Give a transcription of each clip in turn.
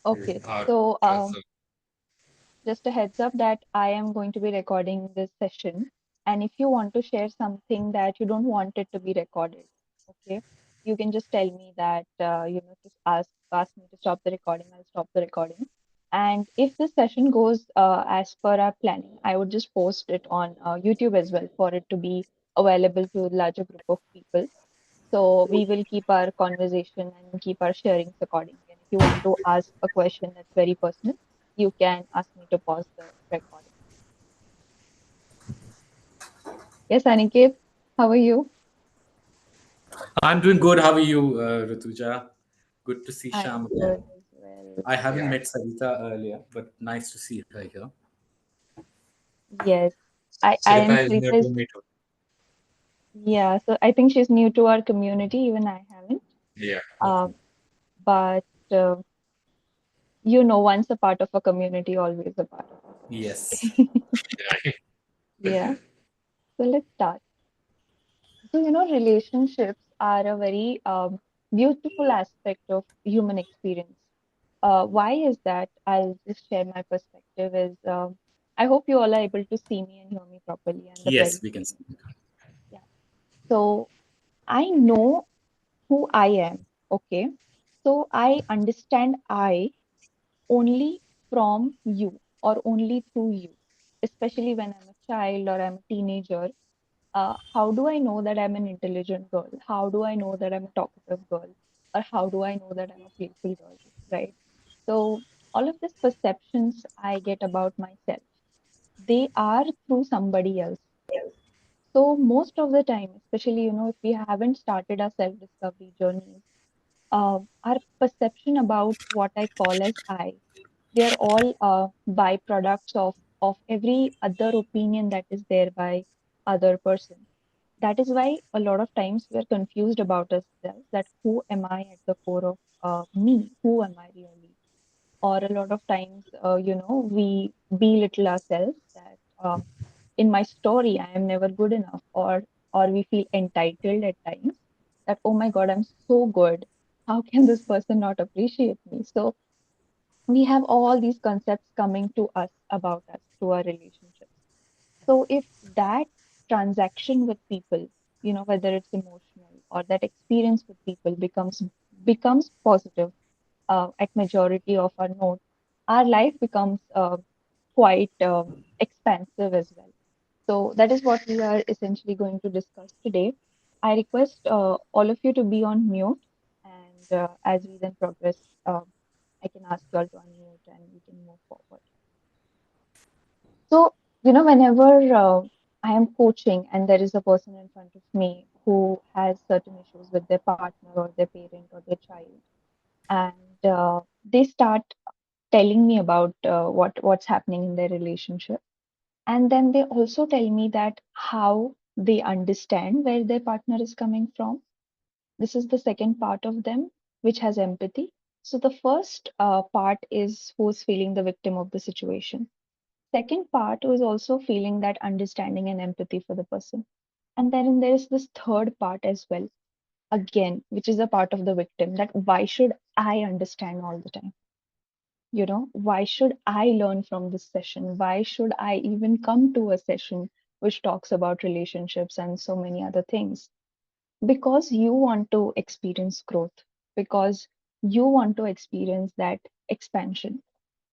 Okay, Our so trust. just a heads up that I am going to be recording this session. And if you want to share something that you don't want it to be recorded, okay, you can just tell me that, just ask me to stop the recording. I'll stop the recording. And if this session goes as per our planning, I would just post it on YouTube as well for it to be available to a larger group of people. So we will keep our conversation and keep our sharings accordingly. And if you want to ask a question that's very personal, you can ask me to pause the recording. Yes, Aniket, how are you? I'm doing good. How are you, Rituja? Good to see I Sham am again. good as well. I haven't Yeah. met Sarita earlier, but nice to see her here. Yes. I Sarita and is Sarita new to is, me too. yeah, so I think she's new to our community, even I haven't. Yeah. Uh, but once a part of a community, always a part of a Yes. community. Yeah. Yeah. So let's start. So, relationships are a very beautiful aspect of human experience. Why is that? I'll just share my perspective. I hope you all are able to see me and hear me properly, and the Yes, query we is can see. clear. Yeah. So I know who I am. Okay. So I understand I only from you or only through you, especially when I'm a child or I'm a teenager. How do I know that I'm an intelligent girl? How do I know that I'm a talkative girl? Or how do I know that I'm a playful girl? Right. So, all of these perceptions I get about myself, they are through somebody else. So, most of the time, especially, if we haven't started our self discovery journeys, our perception about what I call as I, they are all byproducts of every other opinion that is there by other person. That is why a lot of times we are confused about ourselves, that who am I at the core of me? Who am I really? Or a lot of times, we belittle ourselves that in my story I am never good enough, or we feel entitled at times that, oh my God, I'm so good. How can this person not appreciate me? So we have all these concepts coming to us about us through our relationships. So if that transaction with people, whether it's emotional or that experience with people becomes positive at majority of our note, our life becomes quite expansive as well. So that is what we are essentially going to discuss today. I request all of you to be on mute, and as we then progress, I can ask you all to unmute and we can move forward. So, whenever I am coaching and there is a person in front of me who has certain issues with their partner or their parent or their child, and they start telling me about what's happening in their relationship, and then they also tell me that how they understand where their partner is coming from. This is the second part of them, which has empathy. So the first part is who's feeling the victim of the situation. Second part was also feeling that understanding and empathy for the person. And then there is this third part as well, again, which is a part of the victim, that why should I understand all the time? Why should I learn from this session? Why should I even come to a session which talks about relationships and so many other things? Because you want to experience growth, because you want to experience that expansion.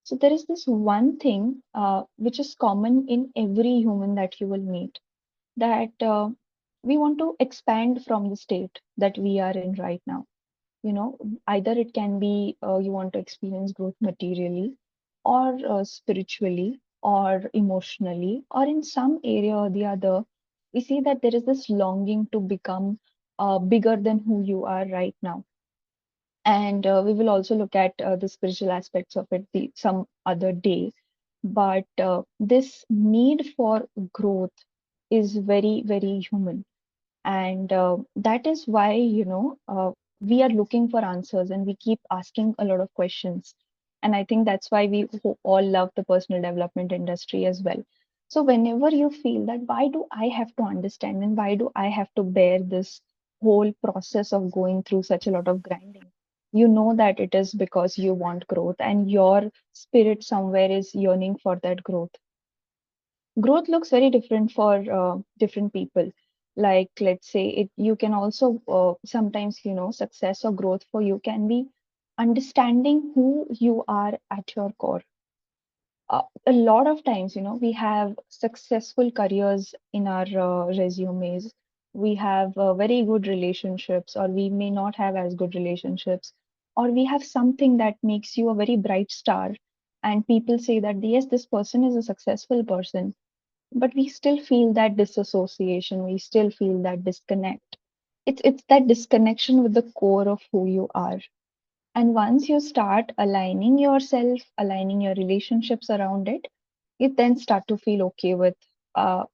So there is this one thing which is common in every human that you will meet, that we want to expand from the state that we are in right now. Either it can be you want to experience growth materially, or spiritually, or emotionally, or in some area or the other. We see that there is this longing to become bigger than who you are right now. And we will also look at the spiritual aspects of it some other day. But this need for growth is very, very human. And that is why, we are looking for answers and we keep asking a lot of questions. And I think that's why we all love the personal development industry as well. So whenever you feel that, why do I have to understand and why do I have to bear this whole process of going through such a lot of grinding? You know that it is because you want growth and your spirit somewhere is yearning for that growth. Growth looks very different for different people. Like, let's say it, you can also sometimes, success or growth for you can be understanding who you are at your core. A lot of times, we have successful careers in our resumes. We have very good relationships, or we may not have as good relationships, or we have something that makes you a very bright star. And people say that, yes, this person is a successful person, but we still feel that disassociation. We still feel that disconnect. It's that disconnection with the core of who you are. And once you start aligning yourself, aligning your relationships around it, you then start to feel okay with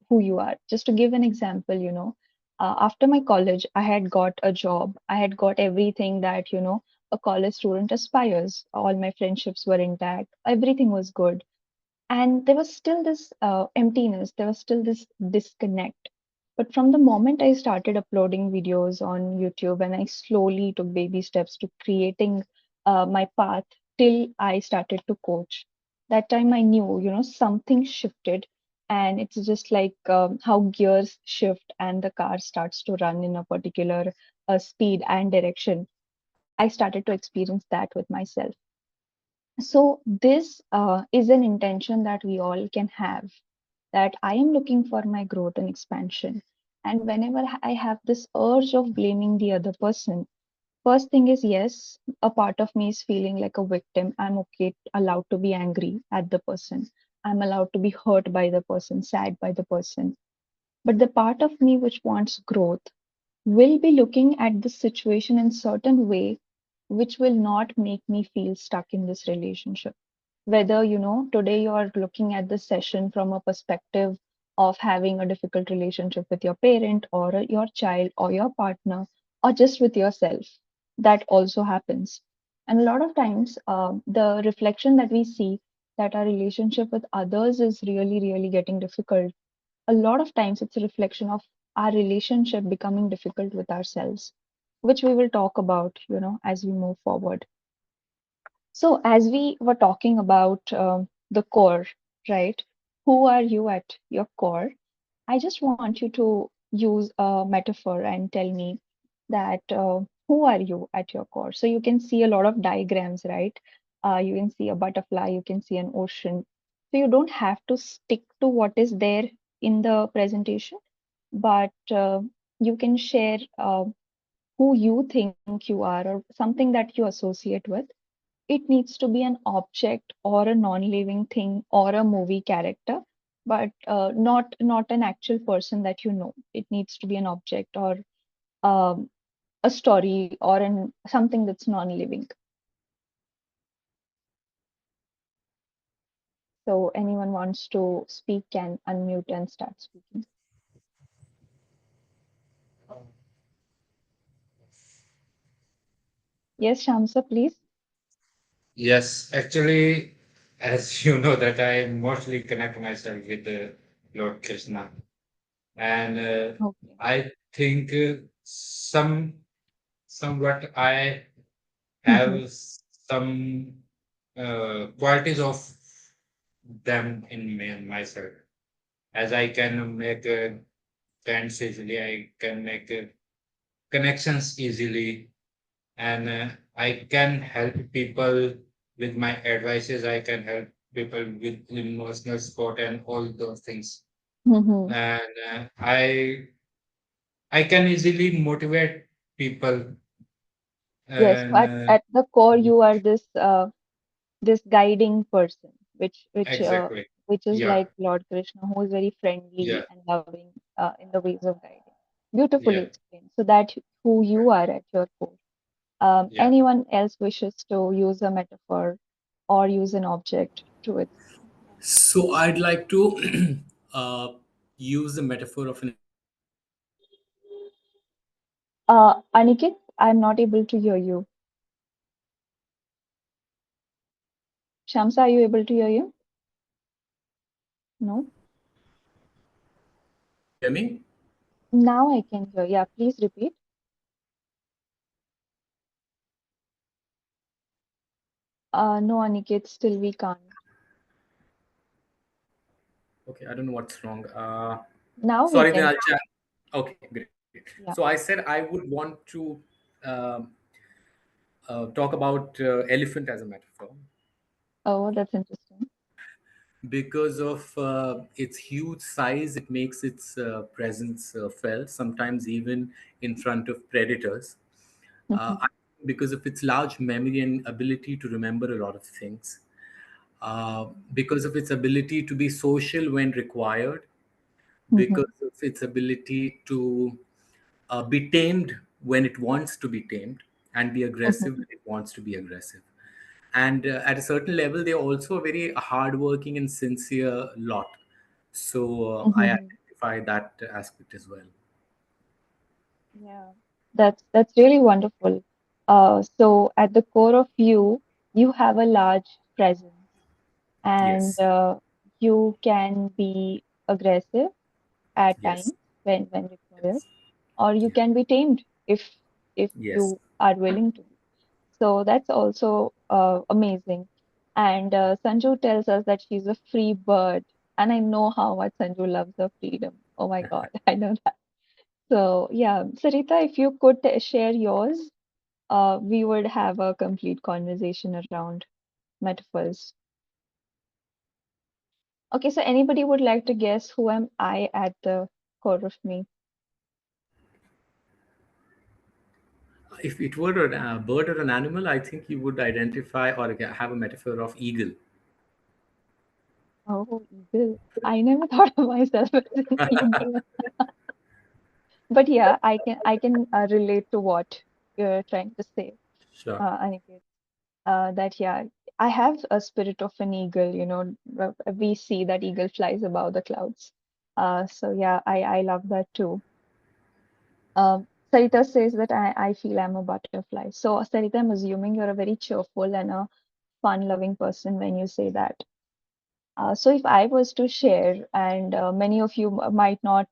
who you are. Just to give an example, after my college, I had got a job. I had got everything that, a college student aspires. All my friendships were intact. Everything was good. And there was still this emptiness, there was still this disconnect. But from the moment I started uploading videos on YouTube and I slowly took baby steps to creating my path till I started to coach, that time I knew, something shifted. And it's just like how gears shift and the car starts to run in a particular speed and direction. I started to experience that with myself. So, this is an intention that we all can have, that I am looking for my growth and expansion. And whenever I have this urge of blaming the other person, first thing is, yes, a part of me is feeling like a victim. I'm okay, allowed to be angry at the person. I'm allowed to be hurt by the person, sad by the person. But the part of me which wants growth will be looking at the situation in certain way which will not make me feel stuck in this relationship. Whether, today you're looking at this session from a perspective of having a difficult relationship with your parent or your child or your partner or just with yourself, that also happens. And a lot of times the reflection that we see that our relationship with others is really really getting difficult, a lot of times it's a reflection of our relationship becoming difficult with ourselves, which we will talk about, as we move forward. So, as we were talking about the core, right? Who are you at your core? I just want you to use a metaphor and tell me that who are you at your core? So, you can see a lot of diagrams, right? You can see a butterfly, you can see an ocean. So, you don't have to stick to what is there in the presentation, but you can share who you think you are or something that you associate with. It needs to be an object or a non-living thing or a movie character, but not an actual person that you know. It needs to be an object or um, a story or something that's non-living. So anyone wants to speak can unmute and start speaking. Yes, Shamsa, please. Yes, actually, as you know, that I mostly connect myself with Lord Krishna, and Okay. I think somewhat I Mm-hmm. have some qualities of them in me and myself. As I can make friends easily, I can make connections easily, and I can help people with my advices. I can help people with emotional support and all those things. Mm-hmm. And I can easily motivate people. Yes, so And at the core, you are this guiding person, exactly, which is yeah, like Lord Krishna, who is very yeah, friendly and loving in the ways of guiding. Beautifully yeah, explained. So that who you are at your core. yeah. Anyone else wishes to use a metaphor or use an object to explain? So I'd like to use the metaphor of an. Aniket, I'm not able to hear you. Shamsa, are you able to hear you? No. Can you hear me? Now I can hear. Yeah, please repeat. No, Aniket, still we can't. Okay, I don't know what's wrong. Now we Sorry, then can. I'll chat. Okay, great. So I Yeah. said I would want to um, talk about elephant as a metaphor Oh, that's interesting. because of its huge size. It makes its presence felt, sometimes even in front of predators. Mm-hmm. I- because of its large memory and ability to remember a lot of things. Because of its ability to be social when required, Mm-hmm. because of its ability to be tamed when it wants to be tamed, and be Mm-hmm. aggressive when it wants to be aggressive. And at a certain level, they're also a very hardworking and sincere lot. So I Mm-hmm. identify that aspect as well. Yeah, that's really wonderful. So at the core of you, you have a large presence, and Yes, you can be aggressive at yes, times when required, yes, or you yeah, can be tamed if yes. you are willing to be. So that's also amazing. And Sanju tells us that she's a free bird, and I know how much Sanju loves her freedom. Oh my God, I know that. So yeah, Sarita, if you could share yours, we would have a complete conversation around metaphors. Okay, so anybody would like to guess who am I at the core of me? If it were a bird or an animal, I think you would identify or have a metaphor of eagle. Oh, eagle. I never thought of myself as an eagle. But yeah, I can relate to what you're trying to say, Sure. Aniket. That yeah, I have a spirit of an eagle. We see that eagle flies above the clouds. So yeah, I love that too. Sarita says that I feel I'm a butterfly. So Sarita, I'm assuming you're a very cheerful and a fun-loving person when you say that. So if I was to share, and many of you might not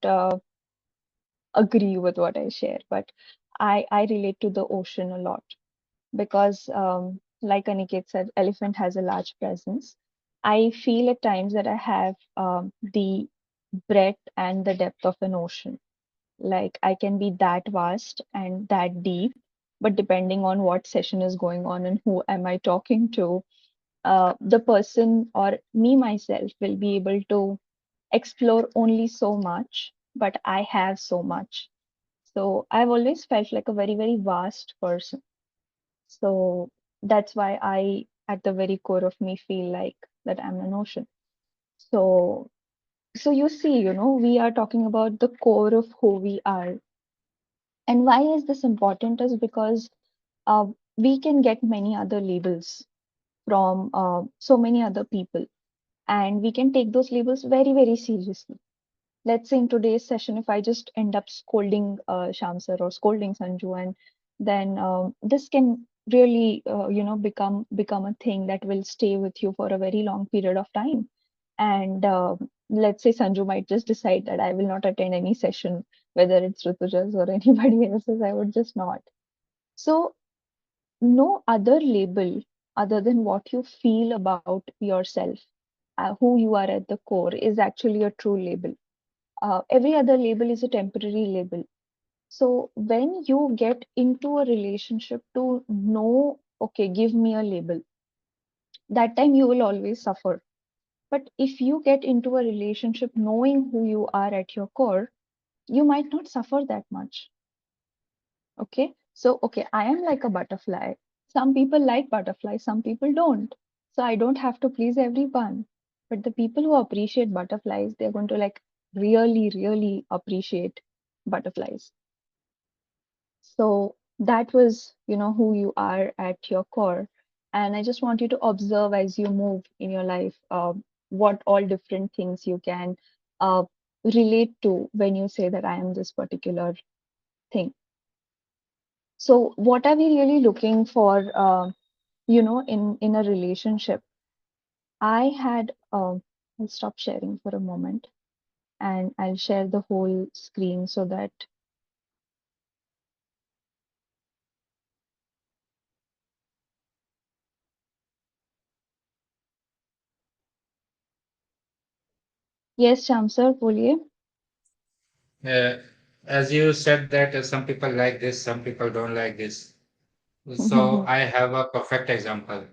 agree with what I share, but I relate to the ocean a lot because, like Aniket said, elephant has a large presence. I feel at times that I have the breadth and the depth of an ocean. Like I can be that vast and that deep, but depending on what session is going on and who am I talking to, the person or me myself will be able to explore only so much, but I have so much. So I've always felt like a very, very vast person. So that's why I, at the very core of me, feel like that I'm an ocean. So, so you see, we are talking about the core of who we are. And why is this important is because we can get many other labels from so many other people, and we can take those labels very, very seriously. Let's say in today's session, if I just end up scolding Shamsar or scolding Sanju, and then this can really, become a thing that will stay with you for a very long period of time. And let's say Sanju might just decide that I will not attend any session, whether it's Rutuja's or anybody else's, I would just not. So no other label other than what you feel about yourself, who you are at the core, is actually a true label. Every other label is a temporary label. So when you get into a relationship to know, okay, give me a label, that time you will always suffer. But if you get into a relationship knowing who you are at your core, you might not suffer that much. Okay. So, okay, I am like a butterfly. Some people like butterflies, some people don't. So I don't have to please everyone. But the people who appreciate butterflies, they're going to like really, really appreciate butterflies. So that was, who you are at your core. And I just want you to observe as you move in your life, what all different things you can uh, relate to when you say that I am this particular thing. So what are we really looking for, in a relationship? I had, I'll stop sharing for a moment and I'll share the whole screen so that Yes, Sham sir, बोलिए. Uh, as you said that some people like this, some people don't like this. So Mhm, I have a perfect example.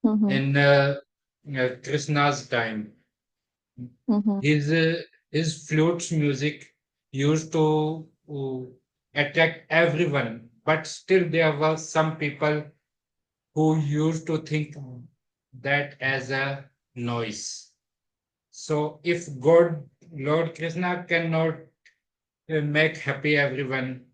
mhm, In Krishna's time, mhm, his flute's music used to attract everyone, but still there were some people who used to think that as a noise. So if God, Lord Krishna cannot make happy everyone,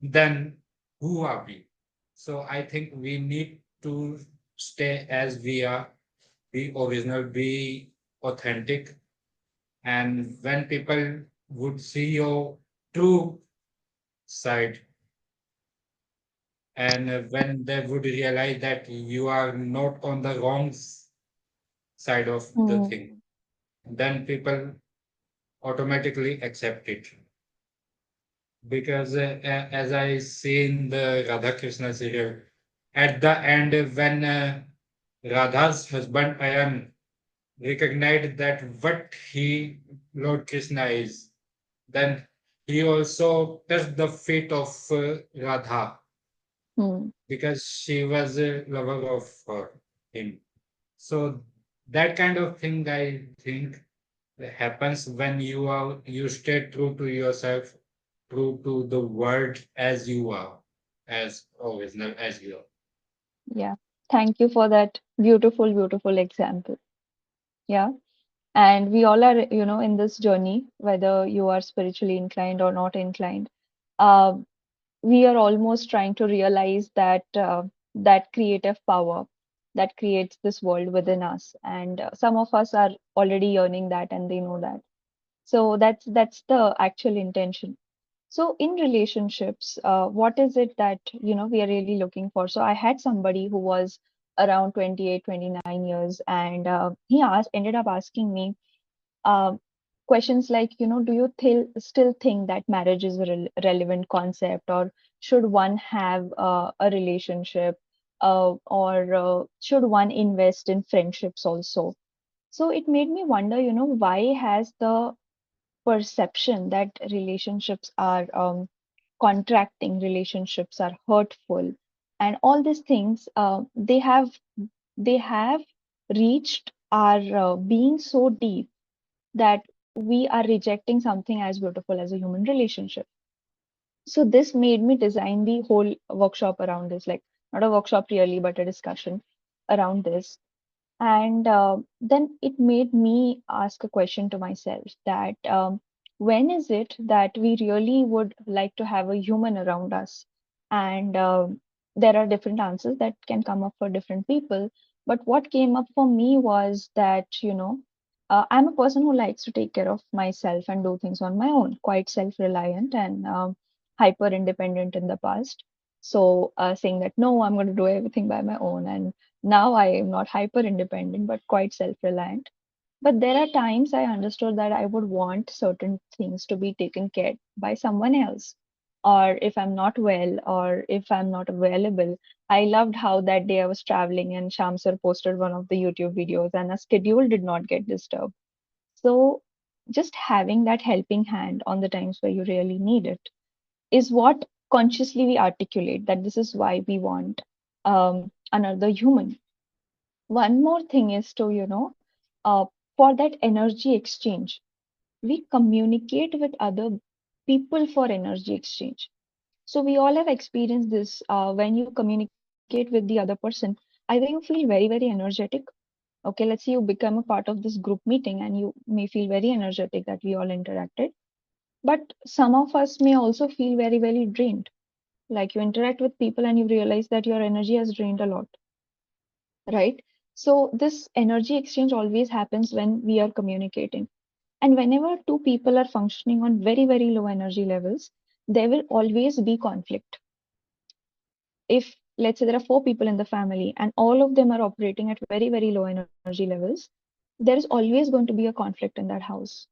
then who are we? So I think we need to stay as we are, be original, be authentic. And when people would see your true side, and when they would realize that you are not on the wrong side of the thing, mhm, then people automatically accept it. Because as I see in the Radha Krishna serial, at the end, when Radha's husband Ayan recognized that what he, Lord Krishna, is, then he also touched the feet of Radha mhm. because she was a lover of him. So that kind of thing I think happens when you stay true to yourself, true to the world as you are, as original as you are. Yeah. Thank you for that beautiful, beautiful example. Yeah. And we all are, in this journey, whether you are spiritually inclined or not inclined. Uh, we are almost trying to realize that that creative power that creates this world within us, and some of us are already yearning that, and they know that. So that's the actual intention. So in relationships, what is it that we are really looking for? So I had somebody who was around 28, 29 years, and he asked ended up asking me uh, questions like, do you still think that marriage is a relevant concept, or should one have a relationship, or should one invest in friendships also? So it made me wonder, why has the perception that relationships are contracting, relationships are hurtful, and all these things, they have reached our being so deep that we are rejecting something as beautiful as a human relationship. So this made me design the whole workshop around this, like not a workshop really, but a discussion around this. And then it made me ask a question to myself that when is it that we really would like to have a human around us? And there are different answers that can come up for different people. But what came up for me was that, I'm a person who likes to take care of myself and do things on my own, quite self reliant and hyper independent in the past. So saying that, no, I'm going to do everything by my own. And now I am not hyper independent, but quite self reliant. But there are times I understood that I would want certain things to be taken care by someone else. Or if I'm not well, or if I'm not available. I loved how that day I was traveling and Shamsar posted one of the YouTube videos and a schedule did not get disturbed. So just having that helping hand on the times where you really need it is what consciously we articulate that this is why we want another human. One more thing is to, uh, for that energy exchange, we communicate with other people for energy exchange. So we all have experienced this when you communicate with the other person, either you feel very, very energetic. Okay, let's say you become a part of this group meeting and you may feel very energetic that we all interacted. But some of us may also feel very, very drained. Like you interact with people and you realize that your energy has drained a lot, right? So this energy exchange always happens when we are communicating. And whenever two people are functioning on very, very low energy levels, there will always be conflict. If, let's say, there are four people in the family and all of them are operating at very, very low energy levels, there is always going to be a conflict in that house.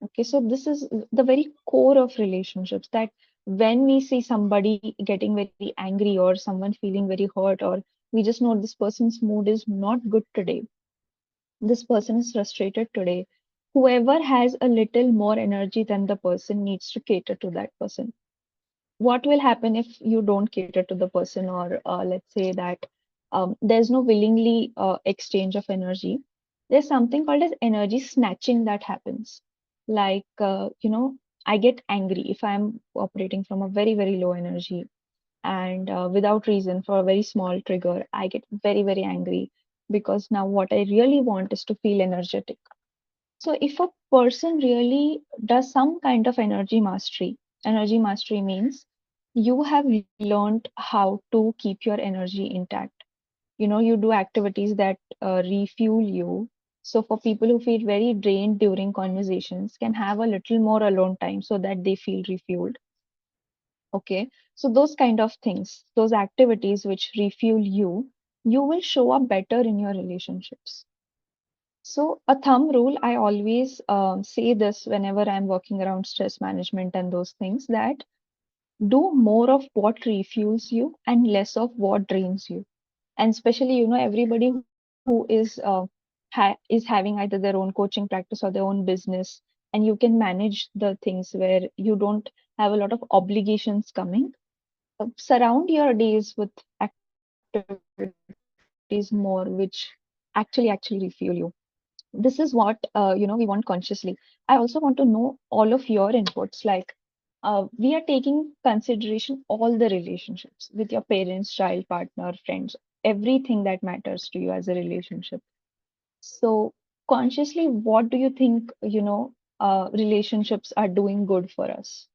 Okay, so this is the very core of relationships, that when we see somebody getting very angry or someone feeling very hurt, or we just know this person's mood is not good today, this person is frustrated today, whoever has a little more energy than the person needs to cater to that person. What will happen if you don't cater to the person, or let's say that there's no willingly exchange of energy? There's something called as energy snatching that happens. Like, I get angry if I'm operating from a very, very low energy, and without reason, for a very small trigger, I get very, very angry because now what I really want is to feel energetic. So if a person really does some kind of energy mastery means you have learned how to keep your energy intact. You do activities that refuel you. So for people who feel very drained during conversations, can have a little more alone time so that they feel refueled. Okay. So those kind of things, those activities which refuel you, you will show up better in your relationships. So, a thumb rule, I always say this whenever I'm working around stress management and those things, that do more of what refuels you and less of what drains you. And especially, everybody who is having either their own coaching practice or their own business, and you can manage the things where you don't have a lot of obligations coming. Surround your days with activities more, which actually refuel you. This is what we want consciously. I also want to know all of your inputs, like we are taking consideration all the relationships with your parents, child, partner, friends, everything that matters to you as a relationship. So consciously, what do you think, relationships are doing good for us?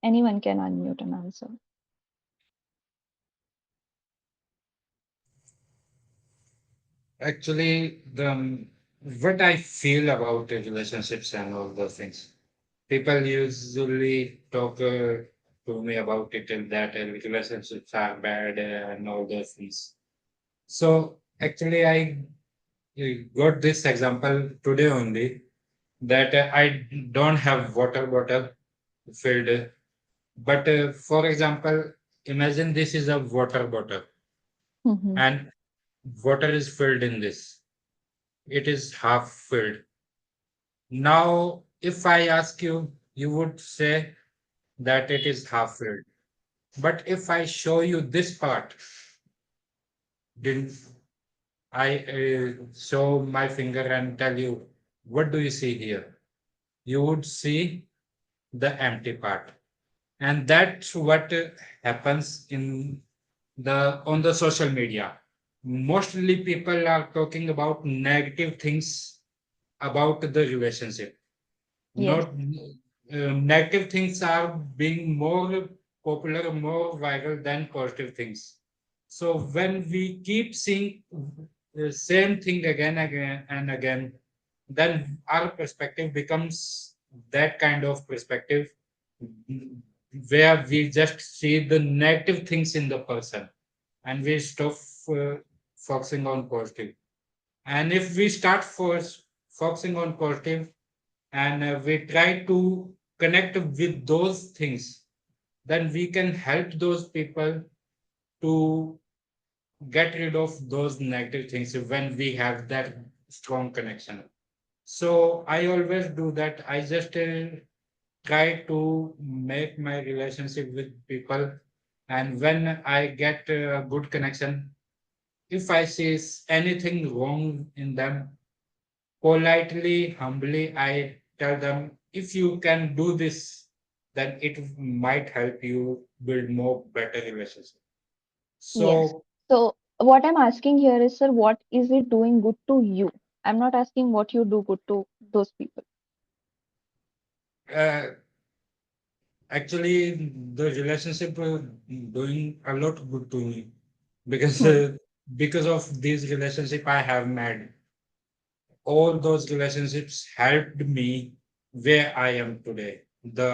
Anyone can unmute and answer. Actually, the what I feel about the relationships and all those things. People usually talk to me about it and that relationships are bad and all those things. So actually, I got this example today only that I don't have water bottle filled. But for example, imagine this is a water bottle Hmm. and water is filled in this. It is half filled. Now, if I ask you, you would say that it is half filled. But if I show you this part, didn't I show my finger and tell you, what do you see here? You would see the empty part. And that's what happens in the on the social media. Mostly people are talking about negative things about the relationship. Yes. Not negative things are being more popular, more viral than positive things. So when we keep seeing the same thing again and again, then our perspective becomes that kind of perspective where we just see the negative things in the person and we stop uh, focusing on positive. And if we start focusing on positive and we try to connect with those things, then we can help those people to get rid of those negative things when we have that strong connection. So I always do that. I just try to make my relationship with people, and when I get a good connection, if I see anything wrong in them, politely, humbly, I tell them, if you can do this, then it might help you build more better relationship. Yes. So, So what I'm asking here is, sir, what is it doing good to you? I'm not asking what you do good to those people. uh, actually, the relationship doing a lot good to me because Hmm. because of this relationship I have made. All those relationships helped me where I am today. The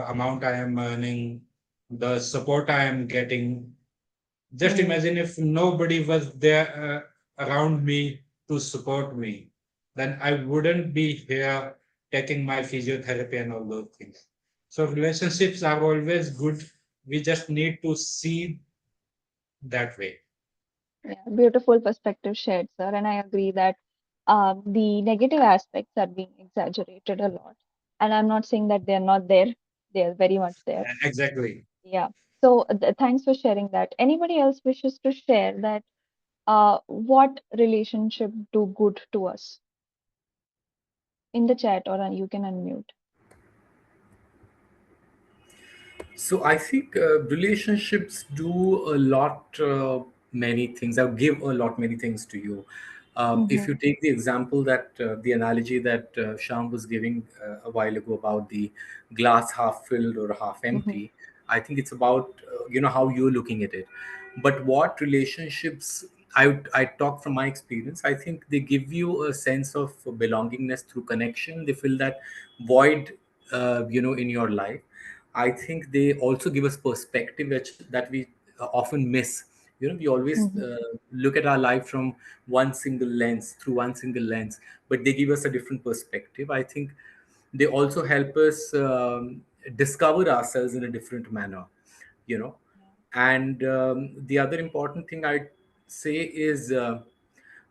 amount I am earning, the support I am getting. Just Hmm. imagine if nobody was there around me to support me, then I wouldn't be here taking my physiotherapy and all those things. So relationships are always good. We just need to see that way. Yeah, beautiful perspective shared, sir. And I agree that The negative aspects are being exaggerated a lot. And I'm not saying that they're not there, they are very much there. Exactly. Yeah. So thanks for sharing that. Anybody else wishes to share that what relationship do good to us in the chat, or you can unmute. So I think relationships do a lot, many things. I'll give a lot, many things to you. If you Mm-hmm. take the example that the analogy that Sham was giving a while ago about the glass half filled or half Mm-hmm. empty, I think it's about how you're looking at it. But what relationships I talk from my experience. I think they give you a sense of belongingness through connection. They fill that void, in your life. I think they also give us perspective that we often miss. We always Mm-hmm. look at our life from through one single lens, but they give us a different perspective. I think they also help us discover ourselves in a different manner, you know. And the other important thing I'd say is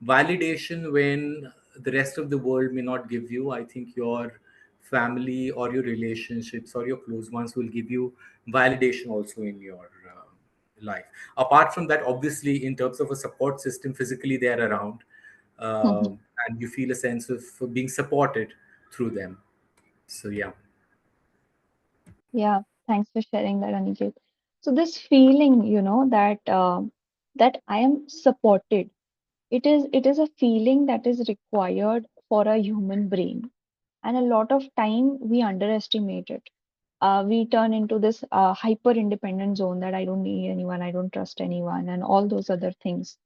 validation when the rest of the world may not give you. I think your family or your relationships or your close ones will give you validation also in your life. Apart from that, obviously, in terms of a support system, physically they're around, Mm-hmm. and you feel a sense of being supported through them. So yeah. Yeah, thanks for sharing that, Aniket. So this feeling, that that I am supported, it is a feeling that is required for a human brain, and a lot of time we underestimate it. We turn into this hyper independent zone that I don't need anyone, I don't trust anyone, and all those other things.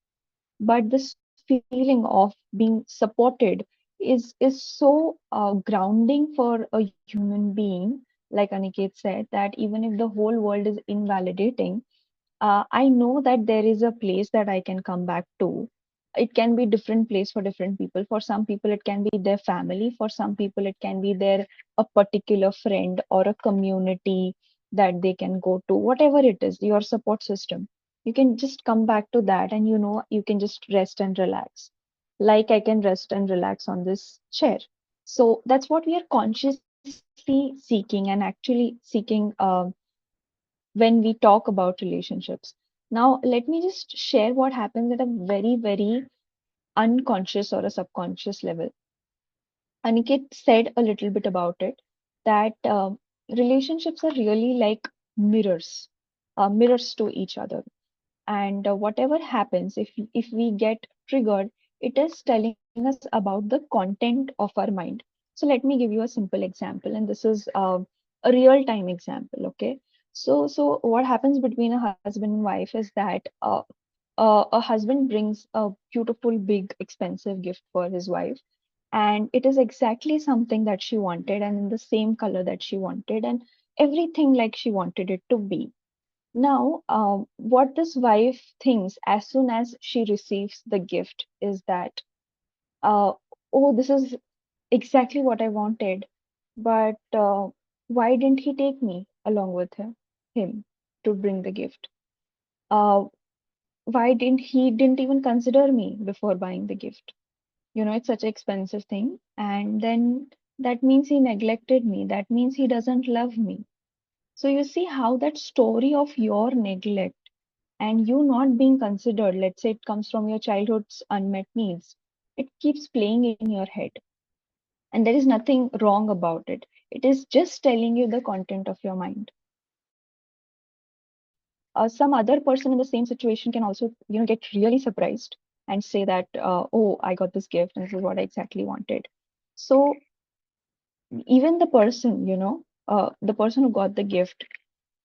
But this feeling of being supported is so grounding for a human being, like Aniket said, that even if the whole world is invalidating, I know that there is a place that I can come back to. It can be different place for different people. For some people, it can be their family. For some people, it can be their a particular friend or a community that they can go to. Whatever it is, your support system. You can just come back to that, and you can just rest and relax. Like I can rest and relax on this chair. So that's what we are consciously seeking and actually seeking when we talk about relationships. Now, let me just share what happens at a very, very unconscious or a subconscious level. Aniket said a little bit about it, that relationships are really like mirrors, mirrors to each other. And whatever happens, if we get triggered, it is telling us about the content of our mind. So let me give you a simple example, and this is a real time example. Okay, so what happens between a husband and wife is that a husband brings a beautiful, big, expensive gift for his wife, and it is exactly something that she wanted, and in the same color that she wanted, and everything like she wanted it to be. Now, what this wife thinks as soon as she receives the gift is that, uh, oh, this is exactly what I wanted, but why didn't he take me along with him to bring the gift? Uh, why didn't even consider me before buying the gift? It's such an expensive thing, and then that means he neglected me. That means he doesn't love me. So you see how that story of your neglect and you not being considered, let's say it comes from your childhood's unmet needs, it keeps playing in your head. And there is nothing wrong about it. It is just telling you the content of your mind. Some other person in the same situation can also, get really surprised and say that, oh, I got this gift and this is what I exactly wanted. So even the person who got the gift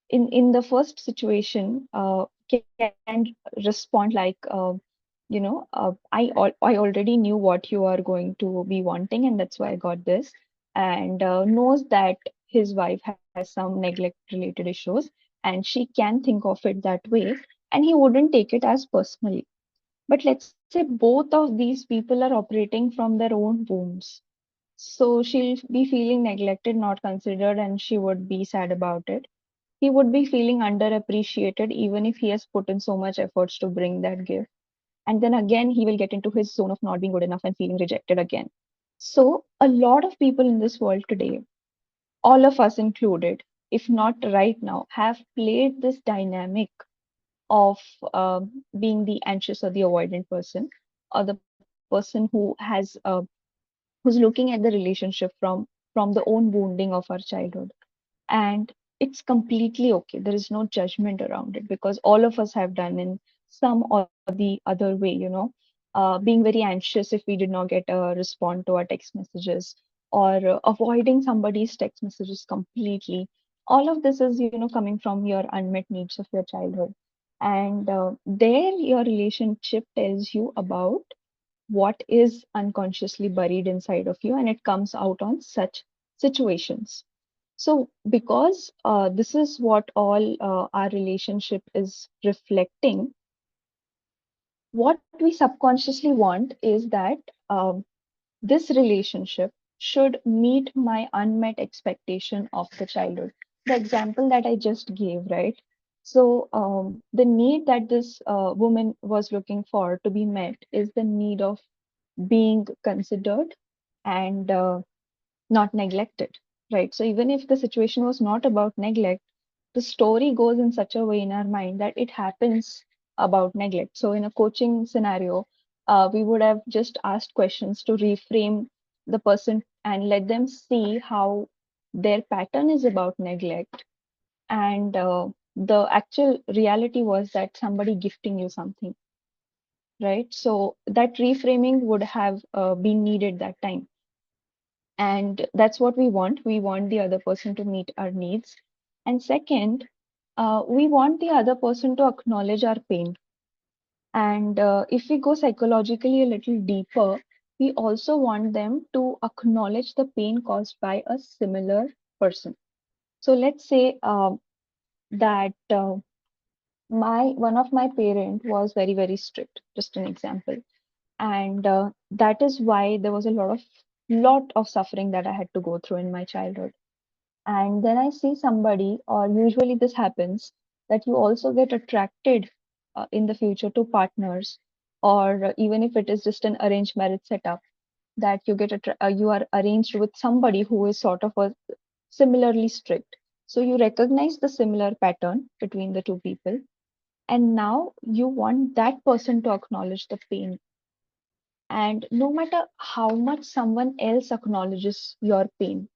in the first situation can respond like, I already knew what you are going to be wanting, and that's why I got this, and knows that his wife has some neglect related issues, and she can think of it that way, and he wouldn't take it as personally. But let's say both of these people are operating from their own wounds, so she'll be feeling neglected, not considered, and she would be sad about it. He would be feeling underappreciated even if he has put in so much efforts to bring that gift. and then again he will get into his zone of not being good enough and feeling rejected again. So a lot of people in this world today, all of us included, if not right now, have played this dynamic of being the anxious or the avoidant person, or the person who has who's looking at the relationship from the own wounding of our childhood. And it's completely okay. There is no judgment around it, because all of us have done in some or the other way, being very anxious if we did not get a respond to our text messages, or avoiding somebody's text messages completely. All of this is, coming from your unmet needs of your childhood. And there your relationship tells you about what is unconsciously buried inside of you, and it comes out on such situations. So, because this is what all our relationship is reflecting, what we subconsciously want is that um, this relationship should meet my unmet expectation of the childhood. The example that I just gave, right? So, the need that this woman was looking for to be met is the need of being considered and not neglected, right? So even if the situation was not about neglect, the story goes in such a way in our mind that it happens about neglect. So in a coaching scenario, we would have just asked questions to reframe the person and let them see how their pattern is about neglect, and the actual reality was that somebody gifting you something, right? So that reframing would have been needed that time. And that's what we want. We want the other person to meet our needs. And second, we want the other person to acknowledge our pain. And if we go psychologically a little deeper, we also want them to acknowledge the pain caused by a similar person. So let's say that my one of my parent was very, very strict, just an example. And that is why there was a lot of suffering that I had to go through in my childhood. And then I see somebody, or usually this happens, that you also get attracted in the future to partners, or even if it is just an arranged marriage setup, that you are arranged with somebody who is sort of a similarly strict. So you recognize the similar pattern between the two people, and now you want that person to acknowledge the pain. And no matter how much someone else acknowledges your pain,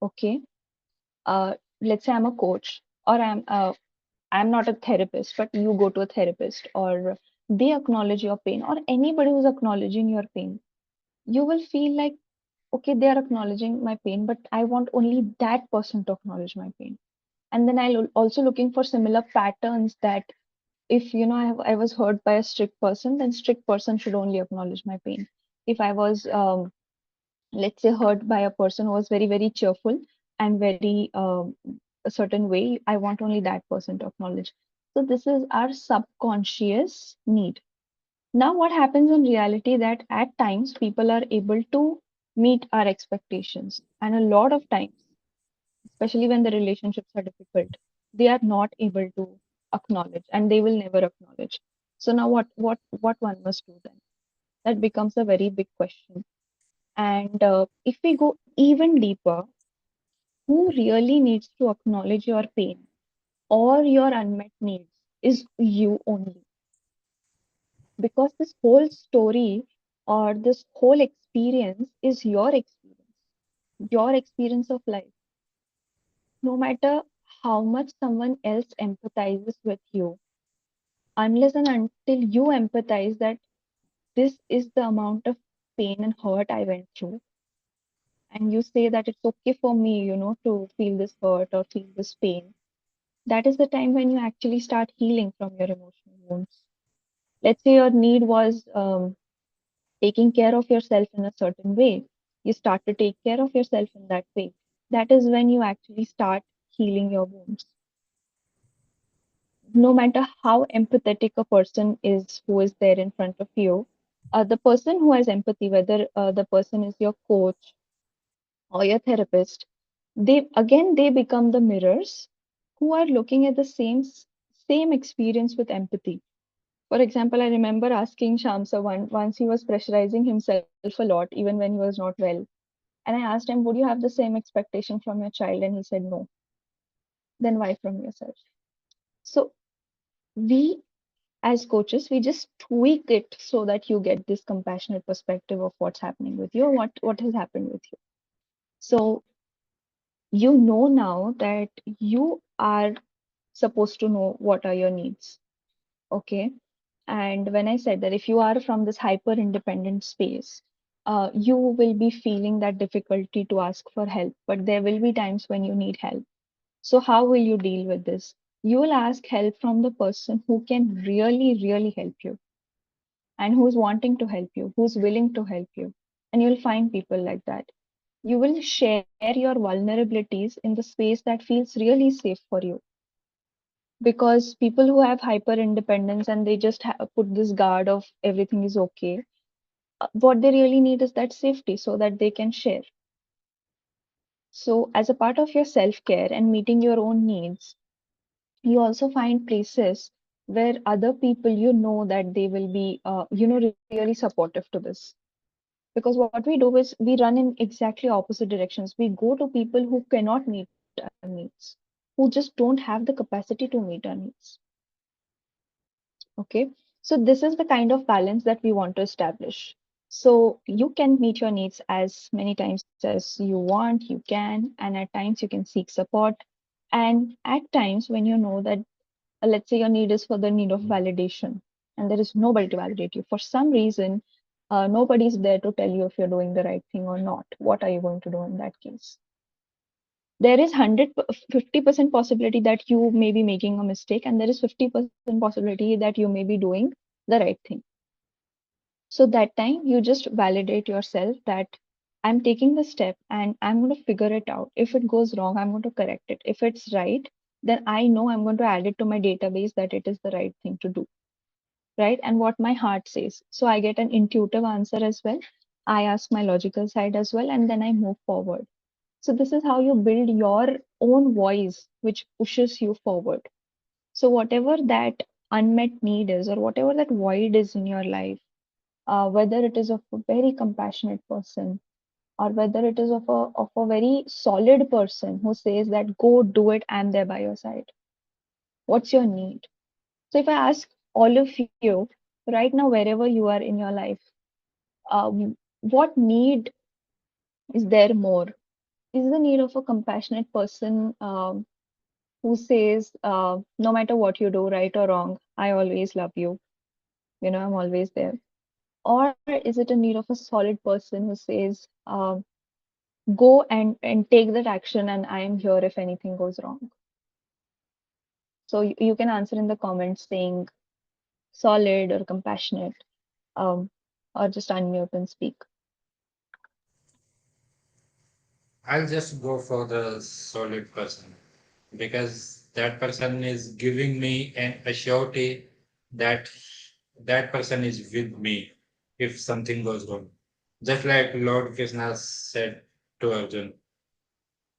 okay, let's say I'm a coach, or I'm not a therapist, but you go to a therapist, or they acknowledge your pain, or anybody who's acknowledging your pain, you will feel like, okay, they are acknowledging my pain, but I want only that person to acknowledge my pain. And then I'll also looking for similar patterns, that if I was hurt by a strict person, then strict person should only acknowledge my pain. If I was let's say hurt by a person who was very, very cheerful and very a certain way, I want only that person to acknowledge. So this is our subconscious need. Now what happens in reality, that at times people are able to meet our expectations, and a lot of times, especially when the relationships are difficult, they are not able to acknowledge, and they will never acknowledge. So now what one must do then? That becomes a very big question. And if we go even deeper, who really needs to acknowledge your pain or your unmet needs is you only. Because this whole story or this whole experience is your experience of life. No matter how much someone else empathizes with you, unless and until you empathize that this is the amount of pain and hurt I went through, and you say that it's okay for me, to feel this hurt or feel this pain, that is the time when you actually start healing from your emotional wounds. Let's say your need was taking care of yourself in a certain way. You start to take care of yourself in that way. That is when you actually start healing your wounds. No matter how empathetic a person is who is there in front of you, the person who has empathy, whether the person is your coach or your therapist, they become the mirrors who are looking at the same experience with empathy. For example, I remember asking Shamsa once he was pressurizing himself a lot, even when he was not well. And I asked him, would you have the same expectation from your child? And he said, no. Then why from yourself? So we as coaches, we just tweak it so that you get this compassionate perspective of what's happening with you, or what has happened with you. So you know now that you are supposed to know what are your needs. Okay. And when I said that if you are from this hyper independent space, you will be feeling that difficulty to ask for help, but there will be times when you need help. So, how will you deal with this? You will ask help from the person who can really, really help you and who's wanting to help you, who's willing to help you. And you'll find people like that. You will share your vulnerabilities in the space that feels really safe for you, because people who have hyper independence and they just put this guard of everything is okay, what they really need is that safety so that they can share. So as a part of your self care and meeting your own needs, you also find places where other people, you know, that they will be really supportive to this. Because what we do is we run in exactly opposite directions. We go to people who cannot meet our needs, who just don't have the capacity to meet our needs. Okay, so this is the kind of balance that we want to establish. So you can meet your needs as many times as you want, you can, and at times you can seek support. And at times when you know that, let's say your need is for the need of validation, and there is nobody to validate you for some reason, nobody is there to tell you if you're doing the right thing or not. What are you going to do in that case? There is 50% possibility that you may be making a mistake, and there is 50% possibility that you may be doing the right thing. So that time you just validate yourself that I'm taking the step and I'm going to figure it out. If it goes wrong, I'm going to correct it. If it's right, then I know I'm going to add it to my database that it is the right thing to do, right? And what my heart says. So I get an intuitive answer as well. I ask my logical side as well, and then I move forward. So this is how you build your own voice, which pushes you forward. So whatever that unmet need is, or whatever that void is in your life, whether it is of a very compassionate person, or whether it is of a very solid person who says that go do it, I'm there by your side. What's your need? So if I ask all of you right now, wherever you are in your life, what need is there more? Is the need of a compassionate person who says, no matter what you do, right or wrong, I always love you. I'm always there. Or is it a need of a solid person who says, go and take that action, and I am here if anything goes wrong? So you can answer in the comments saying solid or compassionate, um, or just unmute and speak. I'll just go for the solid person because that person is giving me an assurity that that person is with me if something goes wrong. Just like Lord Krishna said to Arjun,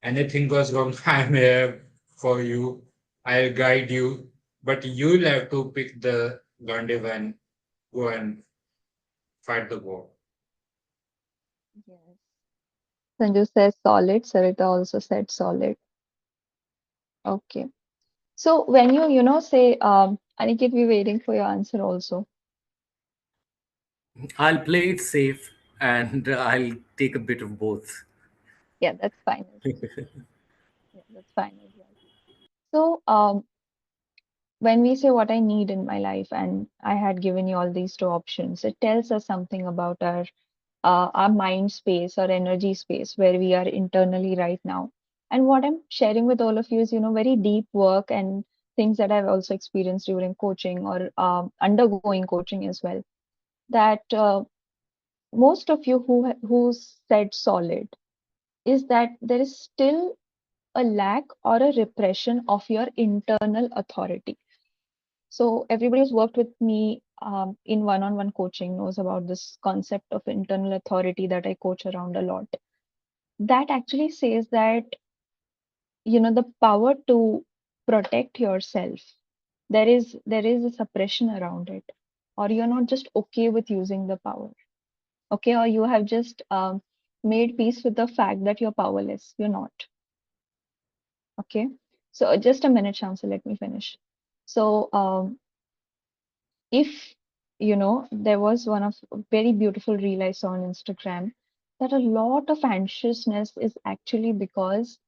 anything goes wrong, I'm here for you. I'll guide you, but you'll have to pick the Gandiv and go and fight the war. Yes. Sanju says solid. Sarita also said solid. Okay. So when say, Aniket, we're waiting for your answer also. I'll play it safe and I'll take a bit of both. Yeah, that's fine as well. Yeah, that's fine as well. So, when we say what I need in my life, and I had given you all these two options, it tells us something about our mind space or energy space where we are internally right now. And what I'm sharing with all of you is, very deep work and things that I've also experienced during coaching or undergoing coaching as well. That most of you who said solid is that there is still a lack or a repression of your internal authority. So everybody who's worked with me in one-on-one coaching knows about this concept of internal authority that I coach around a lot. That actually says that, the power to protect yourself, there is a suppression around it. or you're not just okay with using the power. Okay, or you have just made peace with the fact that you're powerless. You're not. Okay, so just a minute, Shamsa, let me finish. So if there was one of a very beautiful reel I saw on Instagram, that a lot of anxiousness is actually because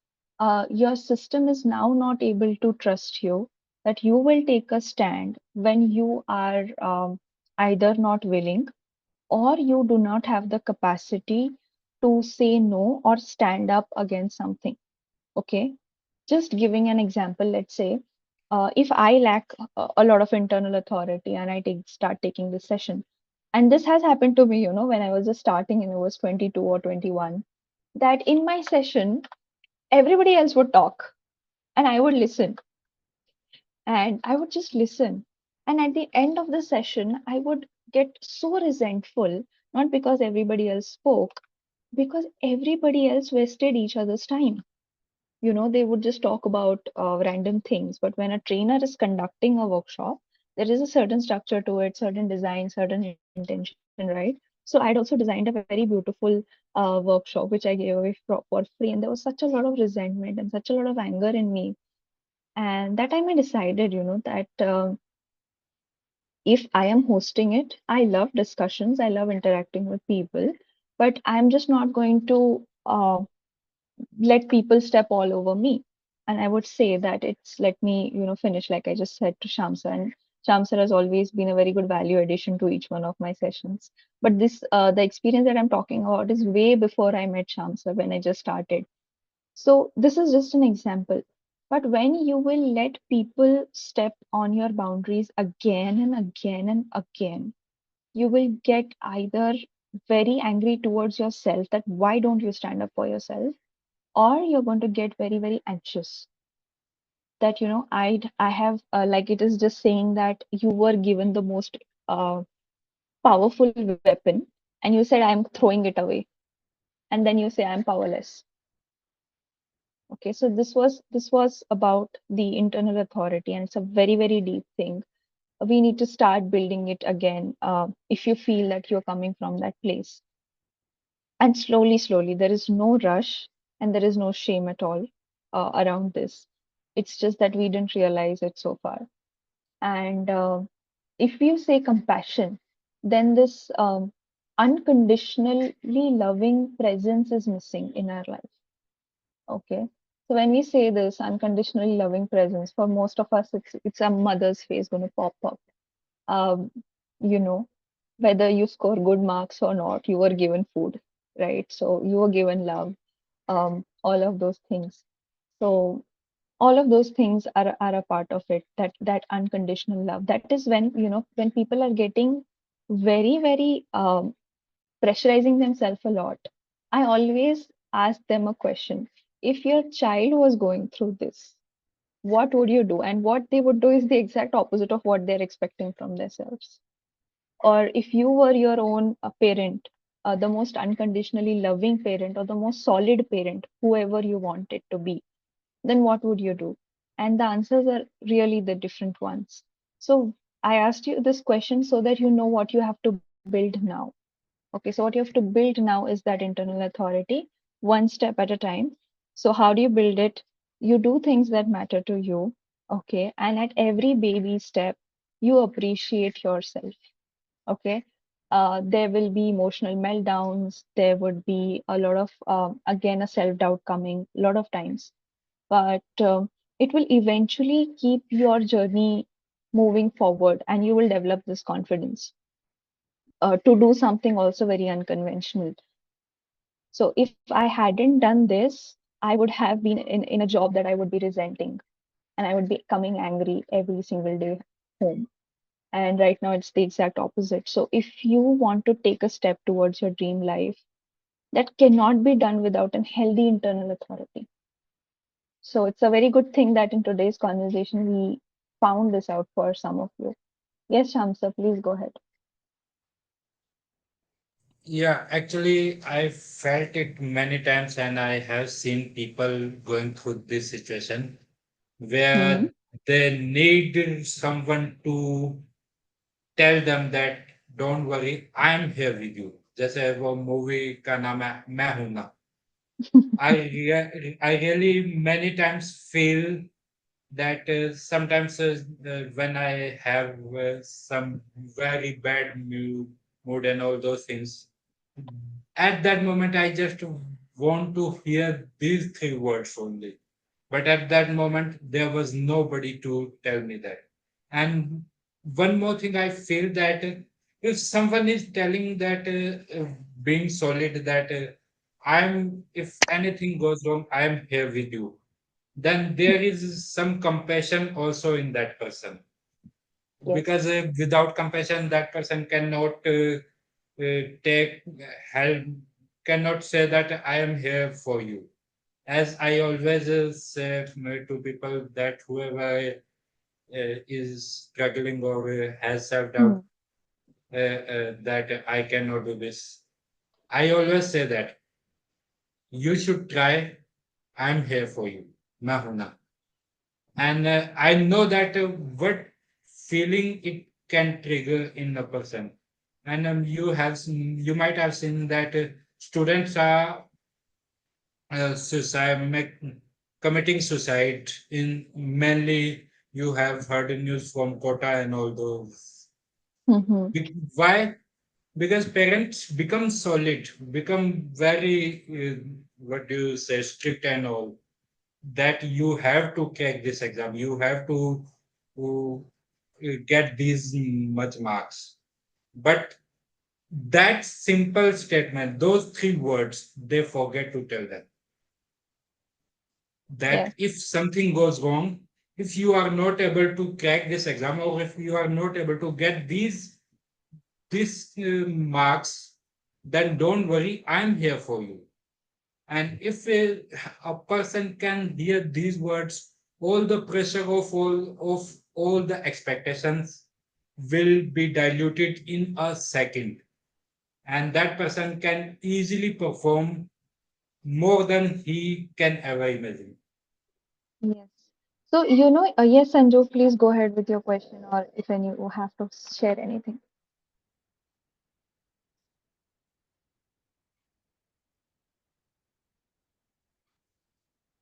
your system is now not able to trust you, that you will take a stand when you are either not willing, or you do not have the capacity to say no or stand up against something. Okay, just giving an example, let's say if I lack a lot of internal authority and I start taking this session, and this has happened to me, when I was just starting and I was 22 or 21, that in my session, everybody else would talk and I would listen, and I would just listen. And at the end of the session, I would get so resentful, not because everybody else spoke, because everybody else wasted each other's time. They would just talk about random things. But when a trainer is conducting a workshop, there is a certain structure to it, certain design, certain intention, right? So I'd also designed a very beautiful workshop, which I gave away for free. And there was such a lot of resentment and such a lot of anger in me. And that time I decided, that if I am hosting it, I love discussions, I love interacting with people, but I'm just not going to let people step all over me. And I would say that it's let me, finish like I just said to Shamsa. And Shamsa has always been a very good value addition to each one of my sessions. But the experience that I'm talking about is way before I met Shamsa when I just started. So this is just an example. But when you will let people step on your boundaries again and again and again, you will get either very angry towards yourself that why don't you stand up for yourself, or you're going to get very very anxious that I have like it is just saying that you were given the most uh, powerful weapon and you said I'm throwing it away, and then you say I'm powerless. Okay, so this was about the internal authority, and it's a very very deep thing. We need to start building it again, if you feel that you're coming from that place. And slowly, slowly, there is no rush and there is no shame at all around this. It's just that we didn't realize it so far. And if you say compassion, then this unconditionally loving presence is missing in our life. Okay. So when we say this unconditionally loving presence, for most of us, it's a mother's face going to pop up. Um, you know, whether you score good marks or not, you were given food, right? So you were given love, all of those things. So all of those things are a part of it. That unconditional love. That is when when people are getting very very pressurizing themselves a lot. I always ask them a question: if your child was going through this, what would you do? And what they would do is the exact opposite of what they're expecting from themselves. Or if you were your own parent, the most unconditionally loving parent or the most solid parent, whoever you want it to be, then what would you do? And the answers are really the different ones. So I asked you this question so that you know what you have to build now. Okay, so what you have to build now is that internal authority, one step at a time. So how do you build it? You do things that matter to you. Okay, and at every baby step, you appreciate yourself. Okay, there will be emotional meltdowns, there would be a lot of again a self-doubt coming a lot of times, but it will eventually keep your journey moving forward, and you will develop this confidence to do something also very unconventional. So if I hadn't done this, I would have been in a job that I would be resenting, and I would be coming angry every single day home. And right now, it's the exact opposite. So, if you want to take a step towards your dream life, that cannot be done without a healthy internal authority. So, it's a very good thing that in today's conversation, we found this out for some of you. Yes, Shamsa, please go ahead. Yeah, actually, I felt it many times, and I have seen people going through this situation Mm-hmm. where they need someone to tell them that don't worry, I'm here with you. जैसे वो movie का नाम है मैं हूं ना. I really many times feel that sometimes when I have some very bad mood and all those things, at that moment I just want to hear these three words only. But at that moment, there was nobody to tell me that. And one more thing, I feel that if someone is telling that being solid, that if anything goes wrong, I am here with you, then there is some compassion also in that person. Yes. Because without compassion, that person cannot take help, cannot say that I am here for you. As I always say to people that whoever is struggling or has self doubt Hmm. that I cannot do this, I always say that you should try. I'm here for you. मैं हूं ना. And I know that what feeling it can trigger in a person. And you might have seen that students are suicide, committing suicide in mainly you have heard the news from Kota and all those. Hmm. Why? Because parents become solid, become very what do you say, strict and all, that you have to crack this exam, you have to get these much marks. But that simple statement, those three words, they forget to tell them Yes. that if something goes wrong, if you are not able to crack this exam, or if you are not able to get these marks, then don't worry, I'm here for you. And if a person can hear these words, all the pressure of all the expectations will be diluted in a second, and that person can easily perform more than he can ever imagine. Yes. So, yes, Sanju, please go ahead with your question, or if any you have to share anything.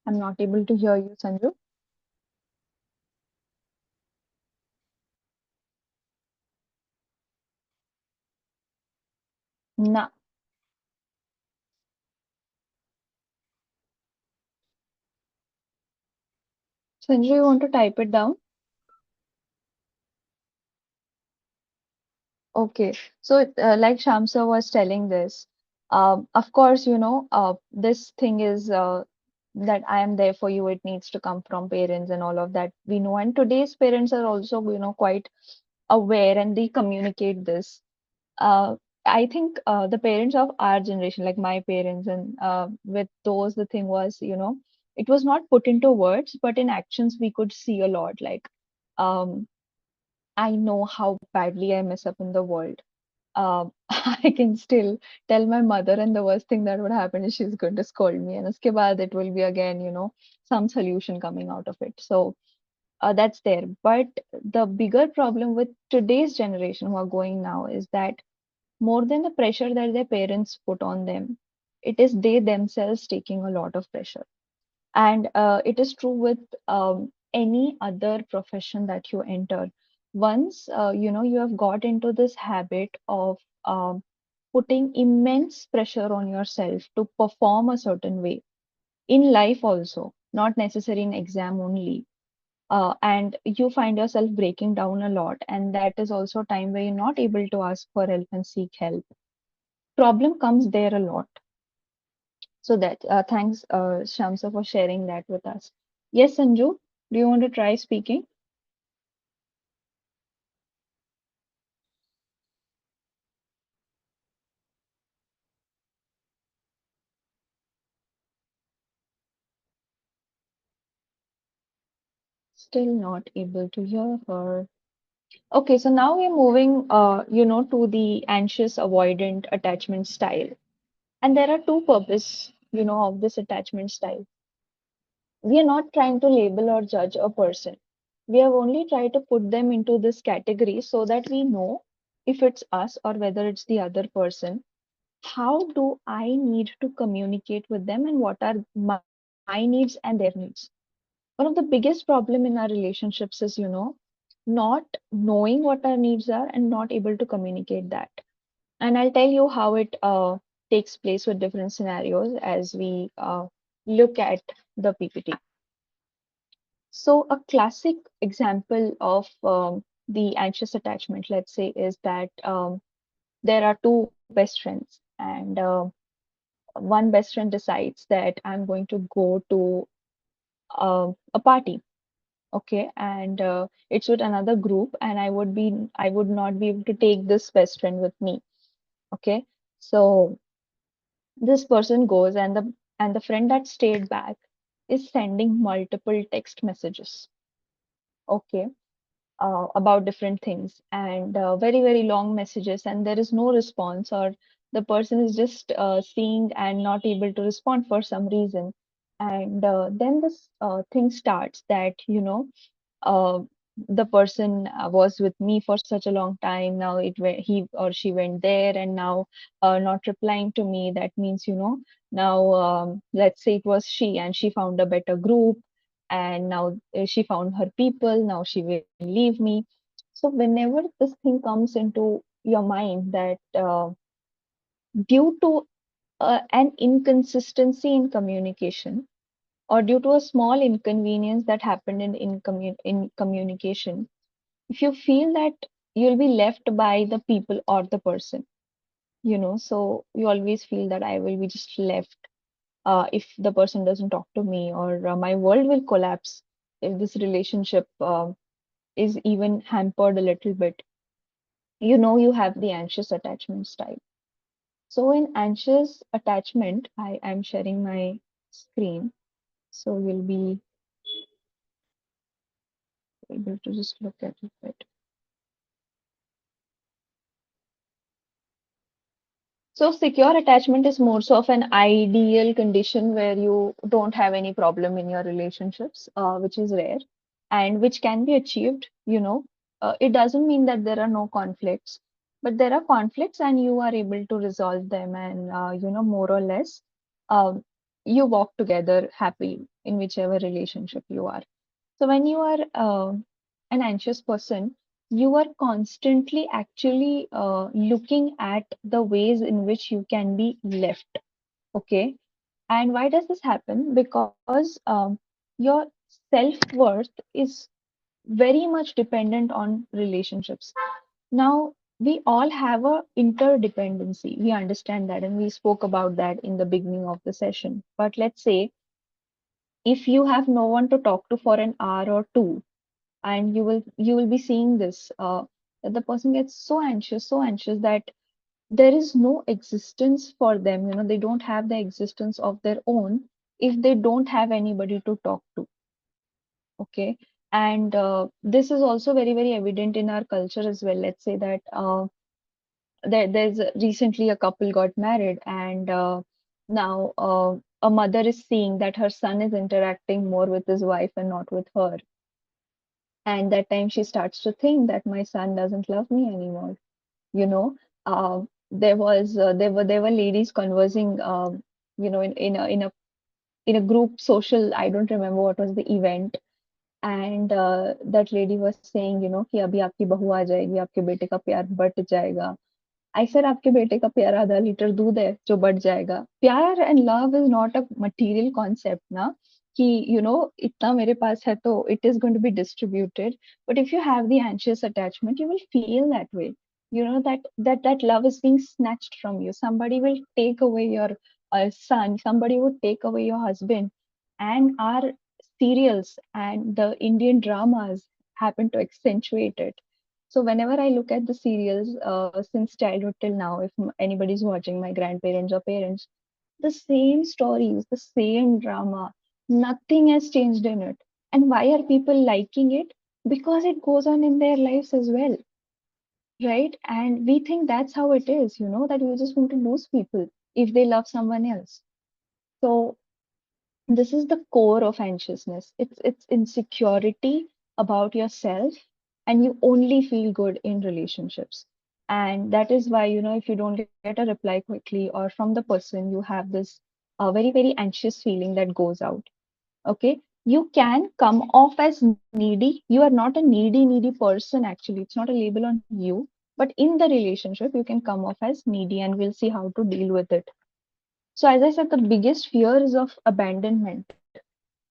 I'm not able to hear you, Sanju. Nah. Sanju, you want to type it down? Okay. So, like Shamsa was telling this, of course, this thing is that I am there for you. It needs to come from parents and all of that. We know, and today's parents are also, quite aware and they communicate this. uh, I think the parents of our generation, like my parents, and with those, the thing was, it was not put into words, but in actions, we could see a lot. Like, um, I know how badly I mess up in the world. I can still tell my mother, and the worst thing that would happen is she's going to scold me, and uske baad it will be again, some solution coming out of it. So that's there. But the bigger problem with today's generation who are going now is that more than the pressure that their parents put on them, it is they themselves taking a lot of pressure. And it is true with any other profession that you enter. Once you have got into this habit of putting immense pressure on yourself to perform a certain way in life also, not necessarily in exam only. And you find yourself breaking down a lot, and that is also a time where you're not able to ask for help and seek help. Problem comes there a lot. So that thanks, Shamsa, for sharing that with us. Yes, Sanju, do you want to try speaking? Still not able to hear her. Okay, so now we're moving, to the anxious avoidant attachment style. And there are two purposes, of this attachment style. We are not trying to label or judge a person. We have only tried to put them into this category so that we know if it's us or whether it's the other person. How do I need to communicate with them, and what are my needs and their needs? One of the biggest problem in our relationships is, not knowing what our needs are and not able to communicate that. And I'll tell you how it takes place with different scenarios as we look at the PPT. So, a classic example of the anxious attachment, let's say, is that there are two best friends, and one best friend decides that I'm going to go to a party, okay, and it's with another group, and I would not be able to take this best friend with me, okay. So this person goes, and the friend that stayed back is sending multiple text messages, okay, about different things, and very long messages, and there is no response, or the person is just seeing and not able to respond for some reason. And then this thing starts that, uh, the person was with me for such a long time. Now he or she went there, and now not replying to me. That means, now let's say it was she, and she found a better group, and now she found her people. Now she will leave me. So whenever this thing comes into your mind, that due to an inconsistency in communication, or due to a small inconvenience that happened in communication, if you feel that you'll be left by the people or the person, so you always feel that I will be just left if the person doesn't talk to me, or my world will collapse if this relationship is even hampered a little bit. You have the anxious attachment style. So in anxious attachment, I am sharing my screen, so you'll be able to just look at it. So secure attachment is more so of an ideal condition where you don't have any problem in your relationships, which is rare and which can be achieved. It doesn't mean that there are no conflicts, but there are conflicts and you are able to resolve them, and more or less, um, you walk together happily in whichever relationship you are. So when you are an anxious person, you are constantly actually looking at the ways in which you can be left. Okay. And why does this happen? Because your self-worth is very much dependent on relationships. Now, we all have a interdependency. We understand that, and we spoke about that in the beginning of the session. But let's say if you have no one to talk to for an hour or two, and you will be seeing this, that the person gets so anxious that there is no existence for them. They don't have the existence of their own if they don't have anybody to talk to. Okay. And this is also very evident in our culture as well. Let's say that there's recently a couple got married, and now a mother is seeing that her son is interacting more with his wife and not with her, and that time she starts to think that my son doesn't love me anymore. you know there were ladies conversing, in a group social. I don't remember what was the event, and that lady was saying, कि अभी आपकी बहू आ जाएगी, आपके बेटे का प्यार but जाएगा. I said, आपके बेटे का प्यार आधा लीटर दूध है जो बढ़ जाएगा. प्यार and love is not a material concept ना, कि इतना मेरे पास है तो it is going to be distributed. But if you have the anxious attachment, you will feel that way. That love is being snatched from you. Somebody will take away your son, somebody would take away your husband. And our serials and the Indian dramas happen to accentuate it. So whenever I look at the serials since childhood till now, if anybody's watching, my grandparents or parents, the same stories, the same drama, nothing has changed in it. And why are people liking it? Because it goes on in their lives as well, right? And we think that's how it is, that we just want to lose people if they love someone else. So this is the core of anxiousness. It's insecurity about yourself, and you only feel good in relationships. And that is why, if you don't get a reply quickly or from the person, you have this very, very anxious feeling that goes out. Okay. You can come off as needy. You are not a needy person, actually. It's not a label on you. But in the relationship, you can come off as needy, and we'll see how to deal with it. So, as I said, the biggest fear is of abandonment.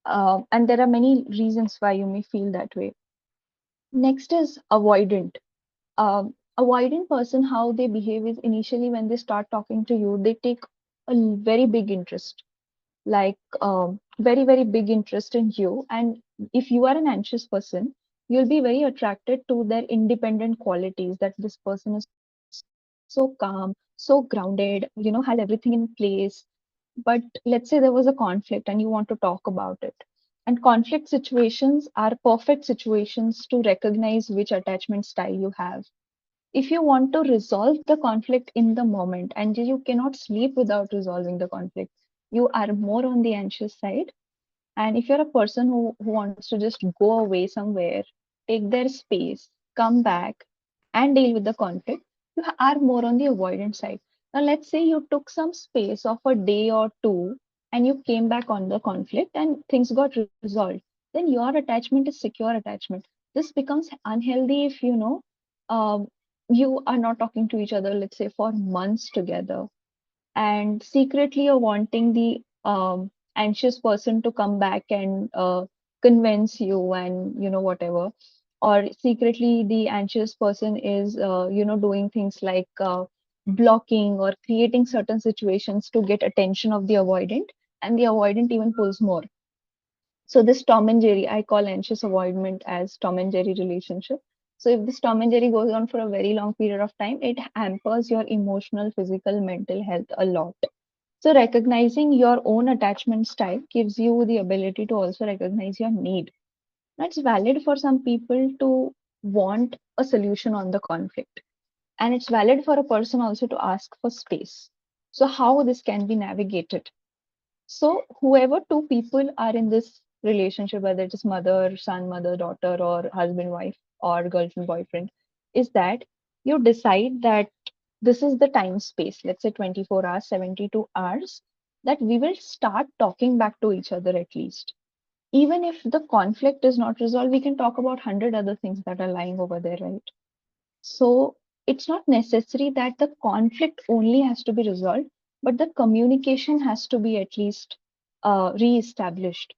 And there are many reasons why you may feel that way. Next is avoidant. Avoidant person, how they behave is initially when they start talking to you, they take a very big interest, like very, very big interest in you. And if you are an anxious person, you'll be very attracted to their independent qualities, that this person is so calm, so grounded, has everything in place. But let's say there was a conflict and you want to talk about it. And conflict situations are perfect situations to recognize which attachment style you have. If you want to resolve the conflict in the moment, and you cannot sleep without resolving the conflict, you are more on the anxious side. And if you're a person who wants to just go away somewhere, take their space, come back, and deal with the conflict, you are more on the avoidant side. Now, let's say you took some space of a day or two and you came back on the conflict and things got resolved. Then your attachment is secure attachment. This becomes unhealthy if um, you are not talking to each other, let's say, for months together, and secretly you're wanting the anxious person to come back and convince you, and whatever. Or secretly the anxious person is doing things like blocking or creating certain situations to get attention of the avoidant, and the avoidant even pulls more. So this Tom and Jerry, I call anxious avoidment as Tom and Jerry relationship. So if this Tom and Jerry goes on for a very long period of time, it hampers your emotional, physical, mental health a lot. So recognizing your own attachment style gives you the ability to also recognize your need. That's valid for some people to want a solution on the conflict. And it's valid for a person also to ask for space. So how this can be navigated? So whoever two people are in this relationship, whether it is mother, son, mother, daughter, or husband, wife, or girlfriend, boyfriend, is that you decide that this is the time space, let's say 24 hours, 72 hours, that we will start talking back to each other at least. Even if the conflict is not resolved, we can talk about 100 other things that are lying over there, right? So it's not necessary that the conflict only has to be resolved, but the communication has to be at least re-established.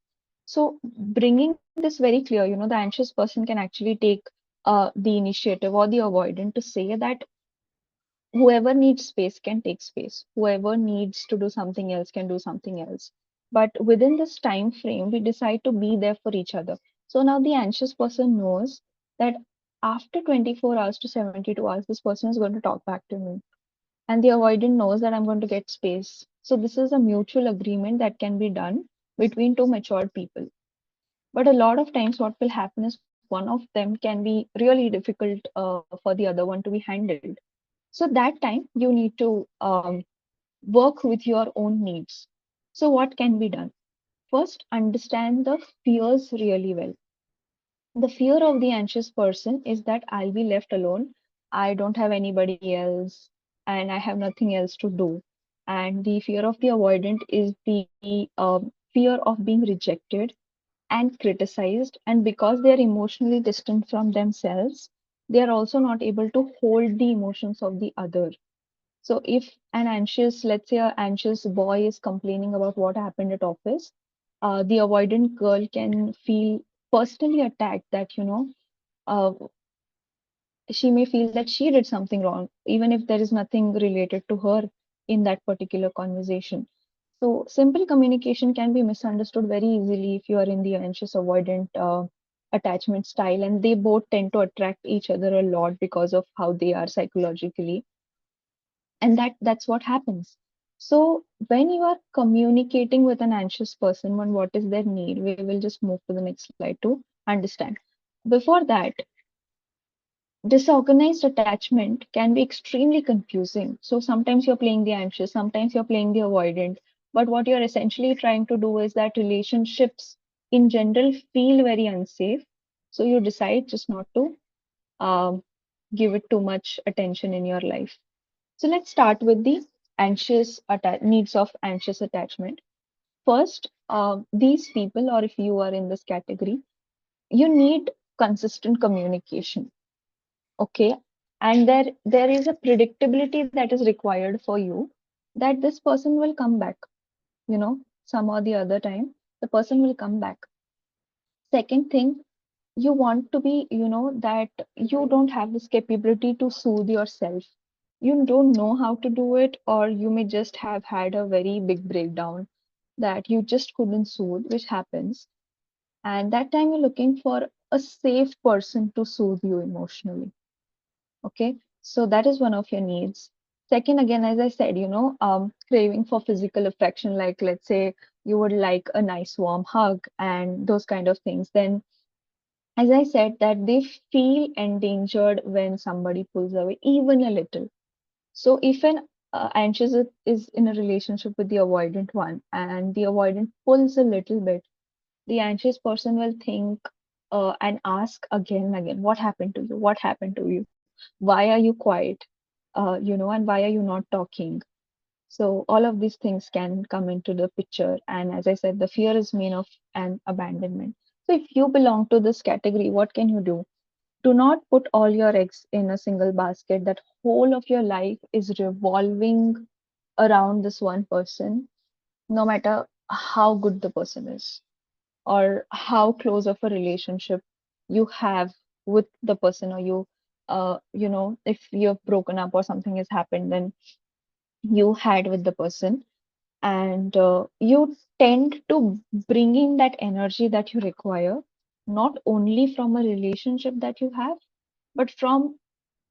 So bringing this very clear, the anxious person can actually take the initiative or the avoidant to say that whoever needs space can take space, whoever needs to do something else can do something else, but within this time frame we decide to be there for each other. So now the anxious person knows that after 24 hours to 72 hours this person is going to talk back to me, and the avoidant knows that I'm going to get space. So this is a mutual agreement that can be done between two matured people. But a lot of times what will happen is one of them can be really difficult for the other one to be handled. So that time you need to work with your own needs. So what can be done? First, understand the fears really well. The fear of the anxious person is that I'll be left alone. I don't have anybody else and I have nothing else to do. And the fear of the avoidant is the fear of being rejected and criticized. And because they are emotionally distant from themselves, they are also not able to hold the emotions of the other. So if an anxious, let's say an anxious boy is complaining about what happened at office, the avoidant girl can feel personally attacked, that, uh, she may feel that she did something wrong, even if there is nothing related to her in that particular conversation. So simple communication can be misunderstood very easily if you are in the anxious avoidant attachment style, and they both tend to attract each other a lot because of how they are psychologically, and that's what happens. So when you are communicating with an anxious person on what is their need, we will just move to the next slide to understand. Before that, disorganized attachment can be extremely confusing. So sometimes you're playing the anxious, sometimes you're playing the avoidant, but what you're essentially trying to do is that relationships in general feel very unsafe. So you decide just not to um, give it too much attention in your life. So let's start with the needs of anxious attachment. First, these people, or if you are in this category, you need consistent communication. Okay, and there is a predictability that is required for you that this person will come back. Some or the other time the person will come back. Second thing, you want to be, that you don't have this capability to soothe yourself. You don't know how to do it, or you may just have had a very big breakdown that you just couldn't soothe, which happens. And that time you're looking for a safe person to soothe you emotionally. Okay, so that is one of your needs. Second, again, as I said, craving for physical affection, like let's say you would like a nice warm hug and those kind of things. Then, as I said, that they feel endangered when somebody pulls away even a little. So if an anxious is in a relationship with the avoidant one, and the avoidant pulls a little bit, the anxious person will think and ask again and again, what happened to you? What happened to you? Why are you quiet? And why are you not talking? So all of these things can come into the picture. And as I said, the fear is mean of an abandonment. So if you belong to this category, what can you do? Do not put all your eggs in a single basket. That whole of your life is revolving around this one person, no matter how good the person is or how close of a relationship you have with the person, or if you've broken up or something has happened, then you had with the person, and you tend to bring in that energy that you require, not only from a relationship that you have, but from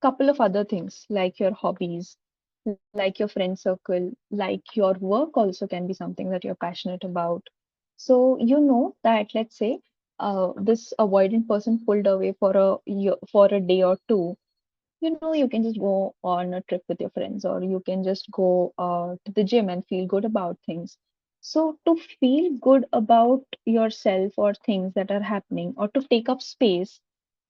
couple of other things like your hobbies, like your friend circle, like your work also can be something that you're passionate about. So that, let's say, this avoidant person pulled away for for a day or two. You can just go on a trip with your friends, or you can just go to the gym and feel good about things. So to feel good about yourself or things that are happening, or to take up space,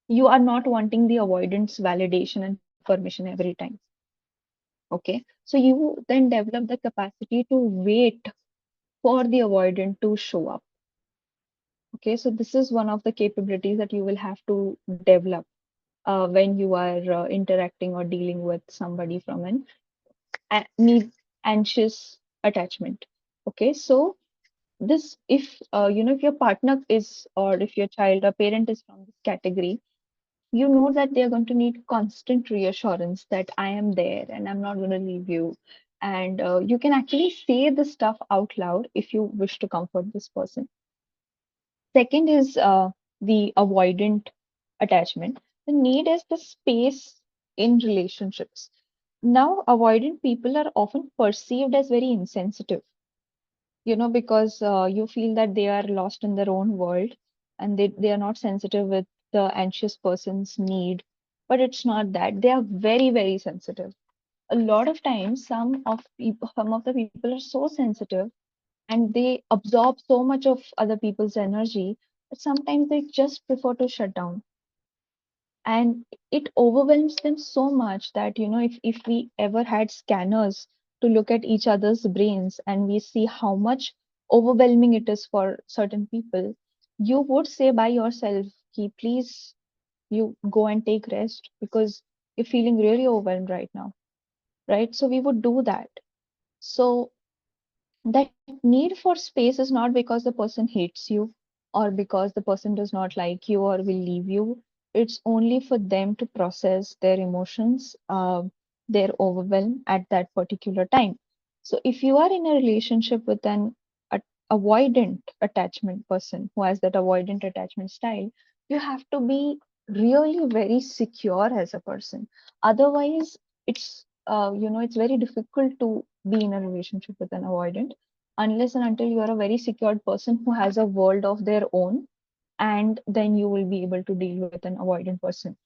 you are not wanting the avoidance validation and permission every time. Okay, so you then develop the capacity to wait for the avoidant to show up. Okay, so this is one of the capabilities that you will have to develop when you are interacting or dealing with somebody from an need anxious attachment. Okay, so this if if your partner is, or if your child or parent is from this category, you know that they're going to need constant reassurance that I am there and I'm not going to leave you. And you can actually say this stuff out loud if you wish to comfort this person. Second is the avoidant attachment. The need is the space in relationships. Now, avoidant people are often perceived as very insensitive, because you feel that they are lost in their own world, and they are not sensitive with the anxious person's need. But it's not that. They are very, very sensitive. A lot of times, some of the people are so sensitive, and they absorb so much of other people's energy that sometimes they just prefer to shut down, and it overwhelms them so much that if we ever had scanners to look at each other's brains, and we see how much overwhelming it is for certain people, you would say by yourself, "Ki, please, you go and take rest because you're feeling really overwhelmed right now." Right, so we would do that. So that need for space is not because the person hates you, or because the person does not like you or will leave you. It's only for them to process their emotions, their overwhelm at that particular time. So if you are in a relationship with an a- avoidant attachment person who has that avoidant attachment style, you have to be really very secure as a person. Otherwise, it's very difficult to be in a relationship with an avoidant, unless and until you are a very secured person who has a world of their own, and then you will be able to deal with an avoidant person.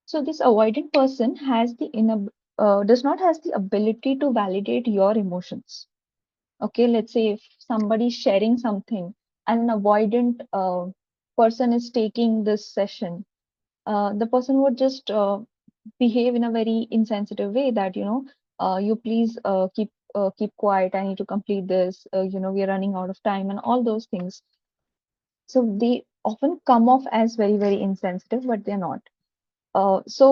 So this avoidant person does not has the ability to validate your emotions. Okay, let's say if somebody is sharing something, and an avoidant person is taking this session, the person would just behave in a very insensitive way that, you please keep quiet. I need to complete this. We are running out of time and all those things. So they often come off as very, very insensitive, but they're not. So,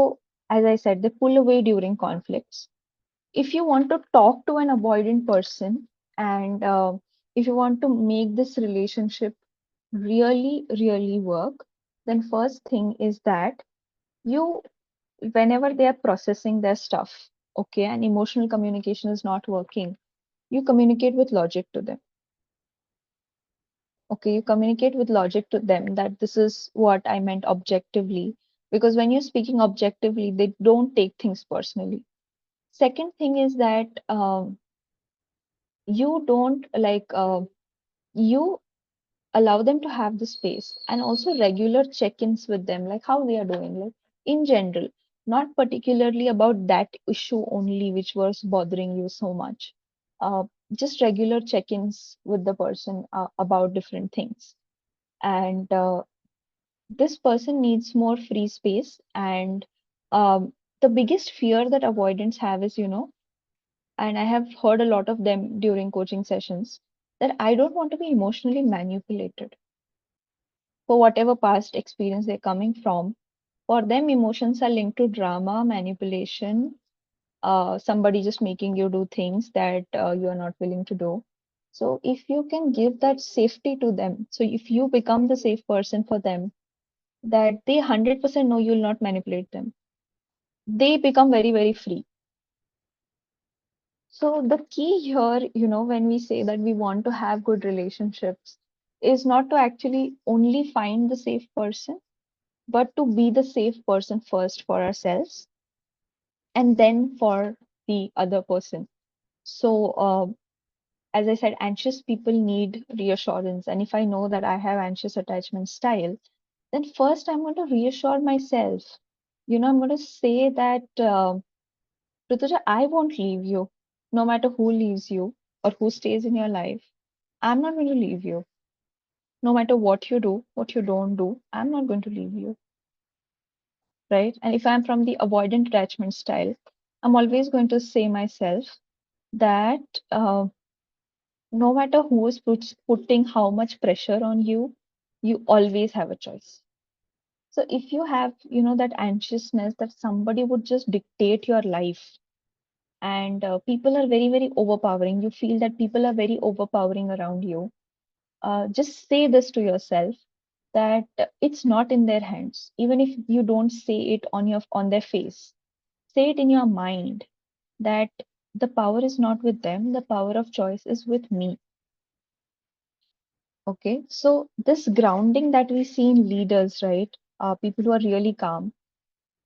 as I said, they pull away during conflicts. If you want to talk to an avoidant person, and if you want to make this relationship really, really work, then first thing is that you, whenever they are processing their stuff, okay, and emotional communication is not working, you communicate with logic to them. Okay, you communicate with logic to them that this is what I meant objectively. Because when you're speaking objectively, they don't take things personally. Second thing is that you don't you allow them to have the space, and also regular check-ins with them, like how they are doing, like in general, not particularly about that issue only which was bothering you so much. uh, just regular check-ins with the person about different things. And this person needs more free space. And the biggest fear that avoidants have is, and I have heard a lot of them during coaching sessions, that I don't want to be emotionally manipulated for whatever past experience they're coming from. For them, emotions are linked to drama, manipulation, somebody just making you do things that you are not willing to do. So, if you can give that safety to them, so if you become the safe person for them, that they 100% know you will not manipulate them, they become very, very free. So, the key here, when we say that we want to have good relationships, is not to actually only find the safe person, but to be the safe person first for ourselves and then for the other person. So, as I said, anxious people need reassurance. And if I know that I have anxious attachment style, then first I'm going to reassure myself. I'm going to say that, Rutuja, I won't leave you, no matter who leaves you or who stays in your life. I'm not going to leave you. No matter what you do, what you don't do, I'm not going to leave you. Right? And if I'm from the avoidant attachment style, I'm always going to say myself that no matter who is putting how much pressure on you, you always have a choice. So if you have, that anxiousness that somebody would just dictate your life, and people are very, very overpowering, you feel that people are very overpowering around you, just say this to yourself that it's not in their hands. Even if you don't say it on their face, say it in your mind that the power is not with them, the power of choice is with me. Okay, so this grounding that we see in leaders, right? People who are really calm.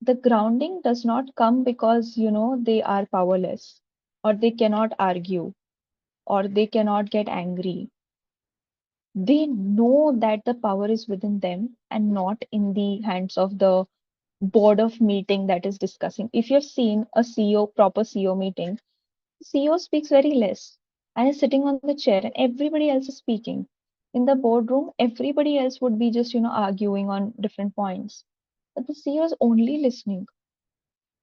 The grounding does not come because, they are powerless, or they cannot argue, or they cannot get angry. They know that the power is within them and not in the hands of the board of meeting that is discussing. If you've seen a CEO, proper CEO meeting, CEO speaks very less and is sitting on the chair, and everybody else is speaking. In the boardroom, everybody else would be just, arguing on different points. But the CEO is only listening.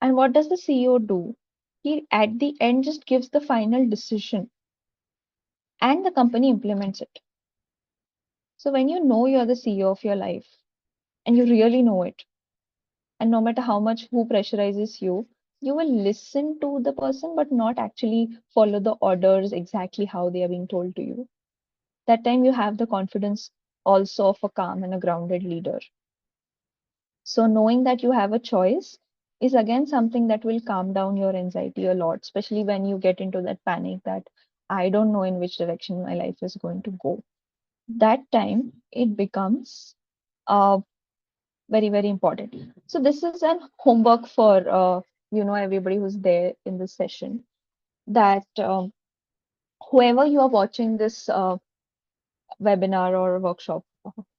And what does the CEO do? He, at the end, just gives the final decision and the company implements it. So when you know you're the CEO of your life and you really know it, and no matter how much who pressurizes you, you will listen to the person but not actually follow the orders exactly how they are being told to you. That time you have the confidence also of a calm and a grounded leader. So knowing that you have a choice is again something that will calm down your anxiety a lot, especially when you get into that panic that I don't know in which direction my life is going to go. That time it becomes very, very important. So this is an homework for everybody who's there in this session, that whoever you are watching this webinar or workshop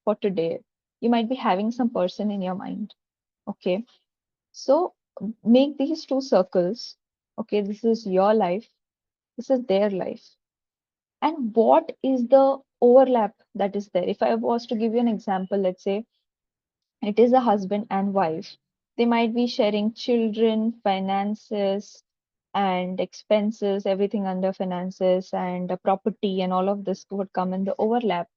for today, you might be having some person in your mind. Okay, so make these two circles. Okay, this is your life, this is their life, and what is the overlap that is there. If I was to give you an example, let's say it is a husband and wife. They might be sharing children, finances, and expenses, everything under finances and property, and all of this would come in the overlap.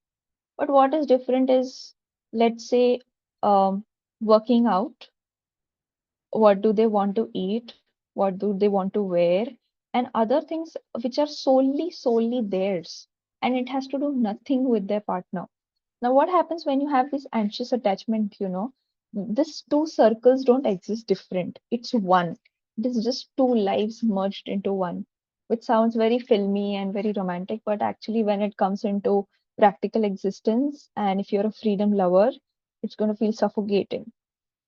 But what is different is, let's say, um, working out, what do they want to eat, what do they want to wear, and other things which are solely theirs, and it has to do nothing with their partner. Now, what happens when you have this anxious attachment, these two circles don't exist different. It's one. It is just two lives merged into one, which sounds very filmy and very romantic, but actually, when it comes into practical existence, and if you're a freedom lover, it's going to feel suffocating.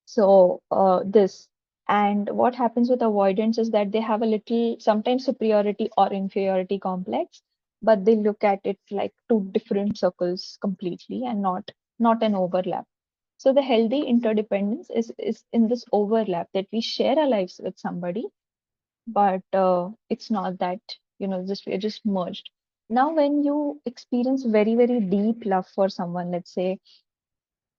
So, this. And what happens with avoidance is that they have a little, sometimes superiority or inferiority complex, but they look at it like two different circles completely and not an overlap. So the healthy interdependence is in this overlap that we share our lives with somebody, but it's not that, just we're just merged. Now, when you experience very deep love for someone, let's say,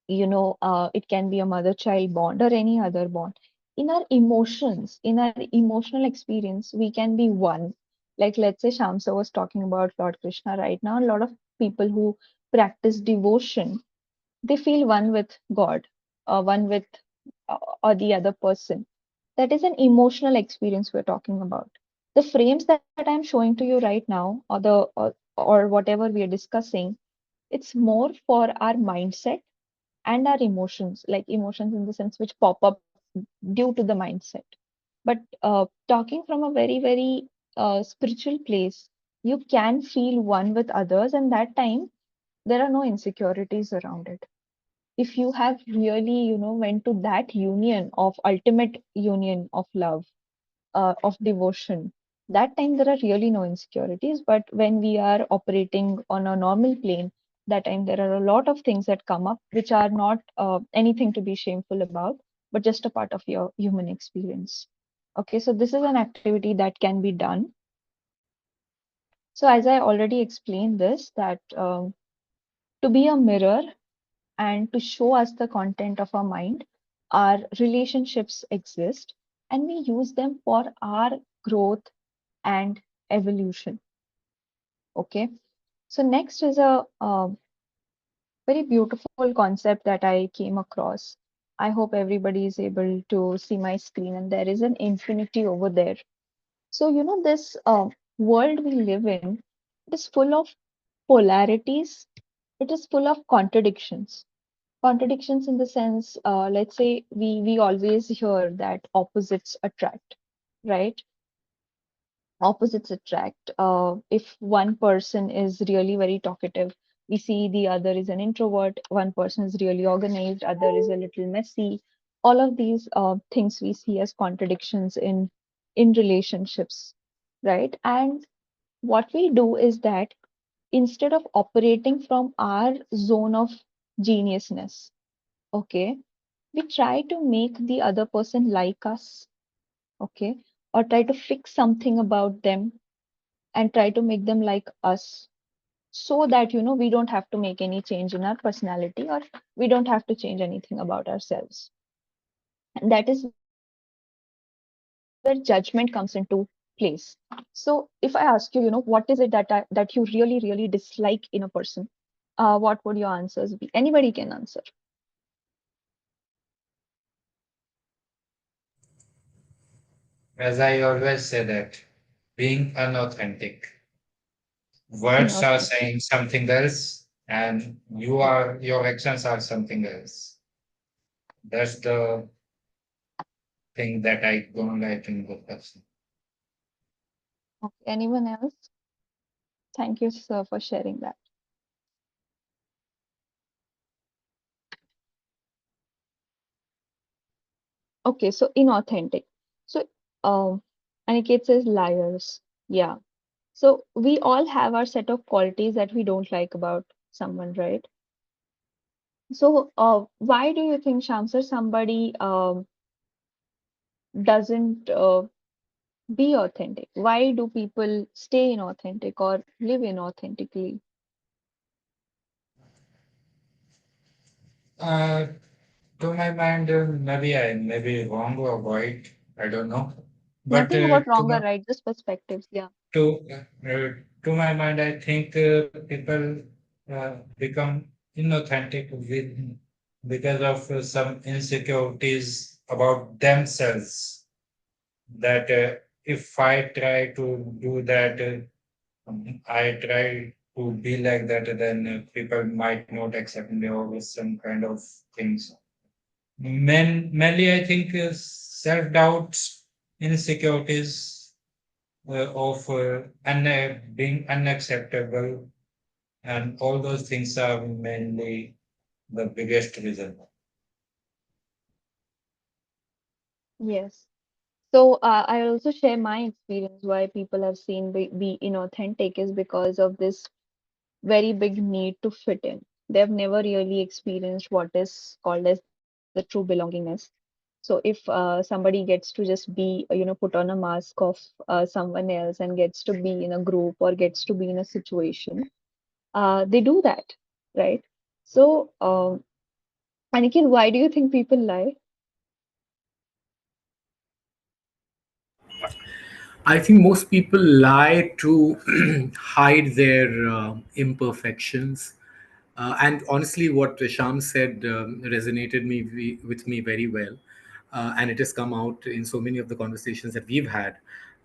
it can be a mother-child bond or any other bond. In our emotional experience, we can be one. Like, let's say Shamsa was talking about Lord Krishna right now. A lot of people who practice devotion, they feel one with God, one with or the other person. That is an emotional experience we're talking about. The frames that I'm showing to you right now, or whatever we are discussing, it's more for our mindset and our emotions, like emotions in the sense which pop up due to the mindset. But talking from a very spiritual place, you can feel one with others, and that time there are no insecurities around it. If you have really, went to that union of ultimate union of love, of devotion, that time there are really no insecurities. But when we are operating on a normal plane, that time there are a lot of things that come up which are not anything to be shameful about, but just a part of your human experience. Okay, so this is an activity that can be done. So as I already explained this, that to be a mirror and to show us the content of our mind, our relationships exist, and we use them for our growth and evolution. Okay, so next is a very beautiful concept that I came across. I hope everybody is able to see my screen, and there is an infinity over there. So, this world we live in, it is full of polarities, it is full of contradictions. Contradictions in the sense, let's say we always hear that opposites attract, right? Opposites attract. If one person is really very talkative, we see the other is an introvert. One person is really organized, other is a little messy. All of these things we see as contradictions in relationships, right? And what we do is that instead of operating from our zone of geniusness, okay, we try to make the other person like us, okay, or try to fix something about them and try to make them like us, so that we don't have to make any change in our personality, or we don't have to change anything about ourselves. And that is where judgment comes into place. So if I ask you, what is it that you really dislike in a person, what would your answers be? Anybody can answer. As I always say that being unauthentic, words are Inauthentic. saying something else, and your actions are something else. That's the thing that I don't like in the person. Okay, anyone else? Thank you, sir, for sharing that. Okay, so inauthentic. So, Aniket says liars. Yeah. So we all have our set of qualities that we don't like about someone, right? So, why do you think, Shamsar, somebody doesn't be authentic? Why do people stay inauthentic or live inauthentically? Uh, to my mind, maybe I may be wrong or right. I don't know. But Nothing about wrong or right, just perspectives. Yeah. to to my mind, I think people become inauthentic because of some insecurities about themselves. That if I try to do that, I try to be like that, then people might not accept me or some kind of things. Mainly, I think self doubts, insecurities of being unacceptable, and all those things are mainly the biggest reason. Yes. So I also share my experience why people have seen be inauthentic is because of this very big need to fit in. They've never really experienced what is called as the true belongingness. So if somebody gets to just be, put on a mask of someone else and gets to be in a group or gets to be in a situation, they do that, right? So, Aniket, why do you think people lie? I think most people lie to hide their imperfections. And honestly, what Sham said resonated with me very well. And it has come out in so many of the conversations that we've had,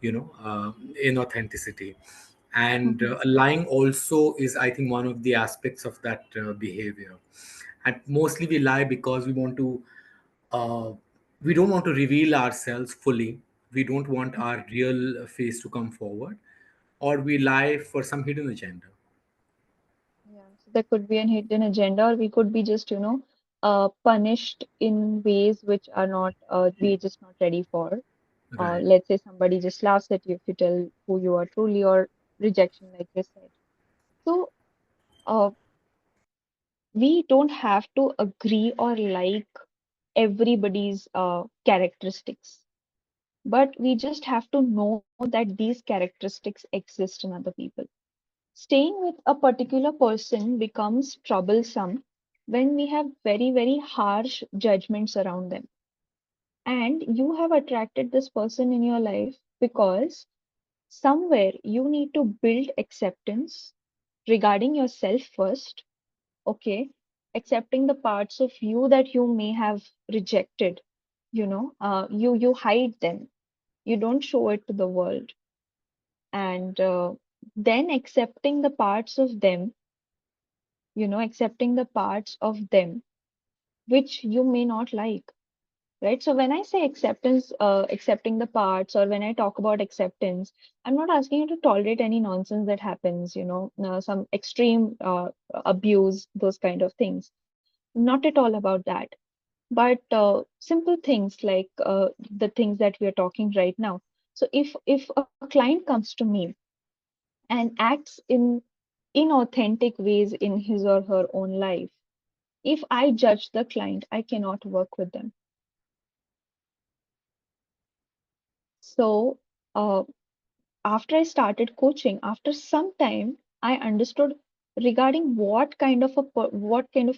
in authenticity. And Mhm. lying also is, I think, one of the aspects of that behavior. And mostly we lie because uh, we don't want to reveal ourselves fully. We don't want our real face to come forward, or we lie for some hidden agenda. Yeah, so there could be an hidden agenda, or we could be just, punished in ways which are not, we're just not ready for. Right. Let's say somebody just laughs at you if you tell who you are truly, or rejection, like you said. So, uh, we don't have to agree or like everybody's characteristics, but we just have to know that these characteristics exist in other people. Staying with a particular person becomes troublesome when we have very, very harsh judgments around them. And you have attracted this person in your life because somewhere you need to build acceptance regarding yourself first, okay? Accepting the parts of you that you may have rejected, you hide them, you don't show it to the world, and then accepting the parts of them which you may not like, right? So when I say acceptance, accepting the parts, or when I talk about acceptance, I'm not asking you to tolerate any nonsense that happens, some extreme abuse, those kind of things. Not at all about that. But simple things like the things that we are talking right now. So if a client comes to me and acts in inauthentic ways in his or her own life, if I judge the client, I cannot work with them. So, uh, after I started coaching, after some time, I understood regarding what kind of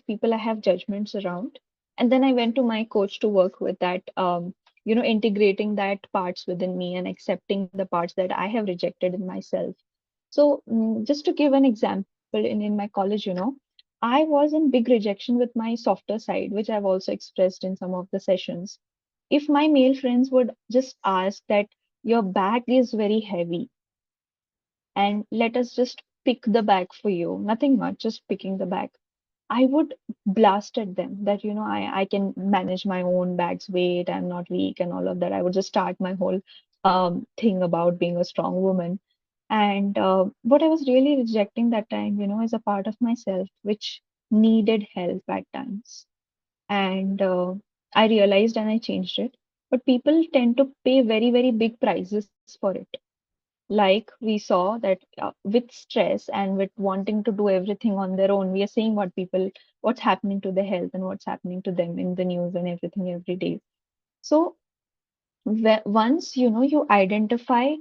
people I have judgments around, and then I went to my coach to work with that, integrating that parts within me and accepting the parts that I have rejected in myself. So, just to give an example, in my college, I was in big rejection with my softer side, which I've also expressed in some of the sessions. If my male friends would just ask that your bag is very heavy and let us just pick the bag for you, nothing much, just picking the bag, I would blast at them that, I can manage my own bag's weight, I'm not weak, and all of that. I would just start my whole thing about being a strong woman. And what I was really rejecting that time, is a part of myself which needed help at times. And I realized and I changed it. But people tend to pay very, very big prices for it. Like we saw that with stress and with wanting to do everything on their own, we are seeing what's happening to their health and what's happening to them in the news and everything every day. So once you identify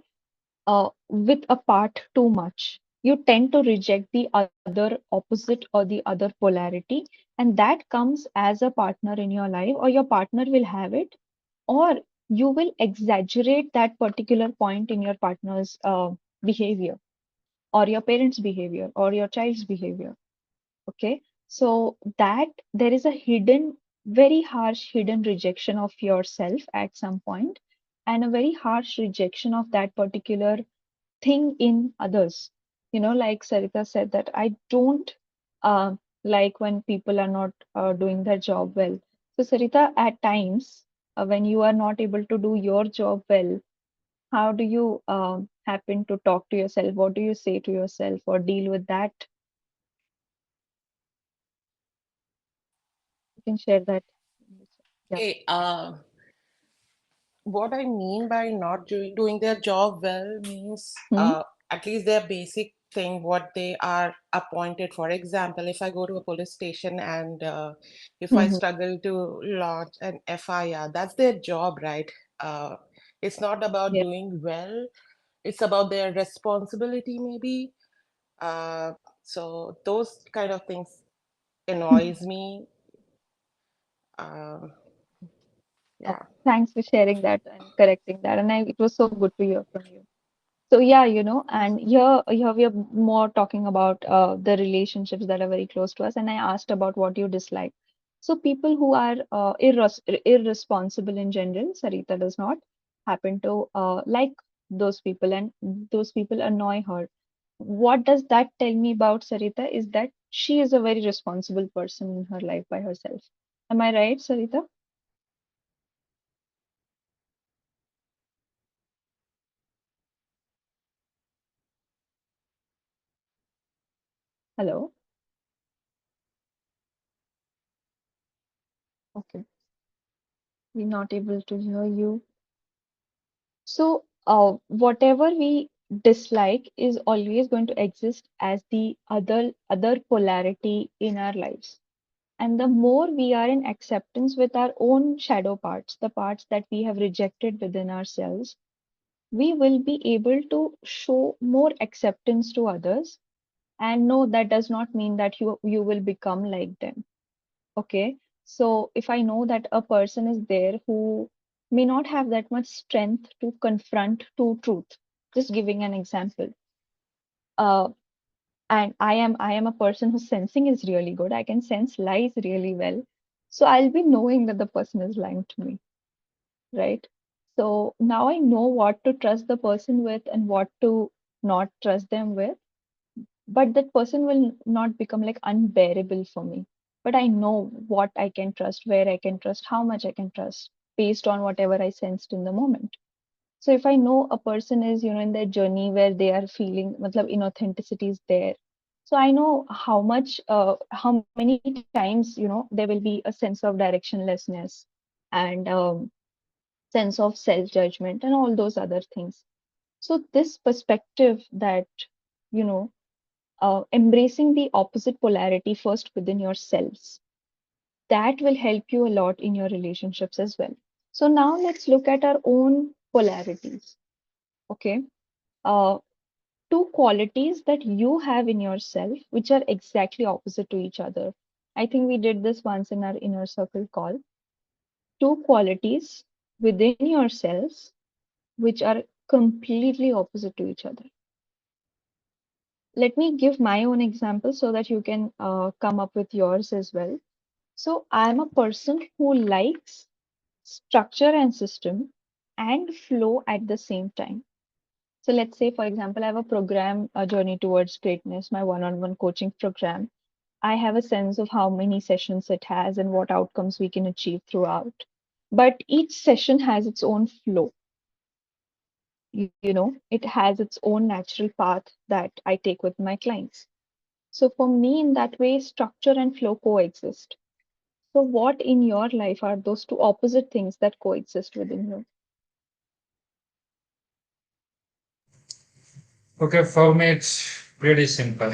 with a part too much, you tend to reject the other opposite or the other polarity, and and that comes as a partner in your life, or your partner will have it, or you will exaggerate that particular point in your partner's behavior, or your parents' behavior, or your child's behavior. Okay, so that there is a hidden, very harsh hidden rejection of yourself at some point, and a very harsh rejection of that particular thing in others. Like Sarita said, that I don't uh, like when people are not doing their job well. So, Sarita, at times, when you are not able to do your job well, how do you happen to talk to yourself? What do you say to yourself or deal with that? You can share that. Yeah. Okay, what I mean by not doing their job well means Hmm? at least their basic thing, what they are appointed for. Example, if I go to a police station and if I Hmm. struggle to launch an FIR, that's their job, right? Uh, it's not about Yeah. doing well, it's about their responsibility, maybe. Uh, so those kind of things annoys me. Um, yeah. Okay. Thanks for sharing that and correcting that. And it was so good to hear from you. So yeah, and here we are more talking about the relationships that are very close to us. And I asked about what you dislike. So people who are irresponsible in general, Sarita does not happen to like those people, and those people annoy her. What does that tell me about Sarita is that she is a very responsible person in her life by herself. Am I right, Sarita? Hello. Okay, we're not able to hear you. So, whatever we dislike is always going to exist as the other polarity in our lives. And the more we are in acceptance with our own shadow parts, the parts that we have rejected within ourselves, we will be able to show more acceptance to others. And no, that does not mean that you will become like them. Okay, so if I know that a person is there who may not have that much strength to confront to truth, just giving an example, uh, and I am a person whose sensing is really good. I can sense lies really well, so I'll be knowing that the person is lying to me, right? So now I know what to trust the person with and what to not trust them with, but that person will not become like unbearable for me. But I know what I can trust, where I can trust, how much I can trust based on whatever I sensed in the moment. So if I know a person is, in their journey where they are feeling, matlab, inauthenticity is there. So I know how many times, there will be a sense of directionlessness and sense of self-judgment and all those other things. So this perspective that, you know, embracing the opposite polarity first within yourselves, that will help you a lot in your relationships as well. So now let's look at our own polarities. Okay. Uh, Two qualities that you have in yourself which are exactly opposite to each other. I think we did this once in our inner circle call. Two qualities within yourselves which are completely opposite to each other. Let me give my own example so that you can come up with yours as well. So I'm a person who likes structure and system and flow at the same time. So let's say, for example, I have a program, a journey towards greatness, my one-on-one coaching program. I have a sense of how many sessions it has and what outcomes we can achieve throughout. But each session has its own flow. It has its own natural path that I take with my clients. So for me, in that way, structure and flow coexist. So, what in your life are those two opposite things that coexist within you? Okay, for me, it's pretty simple.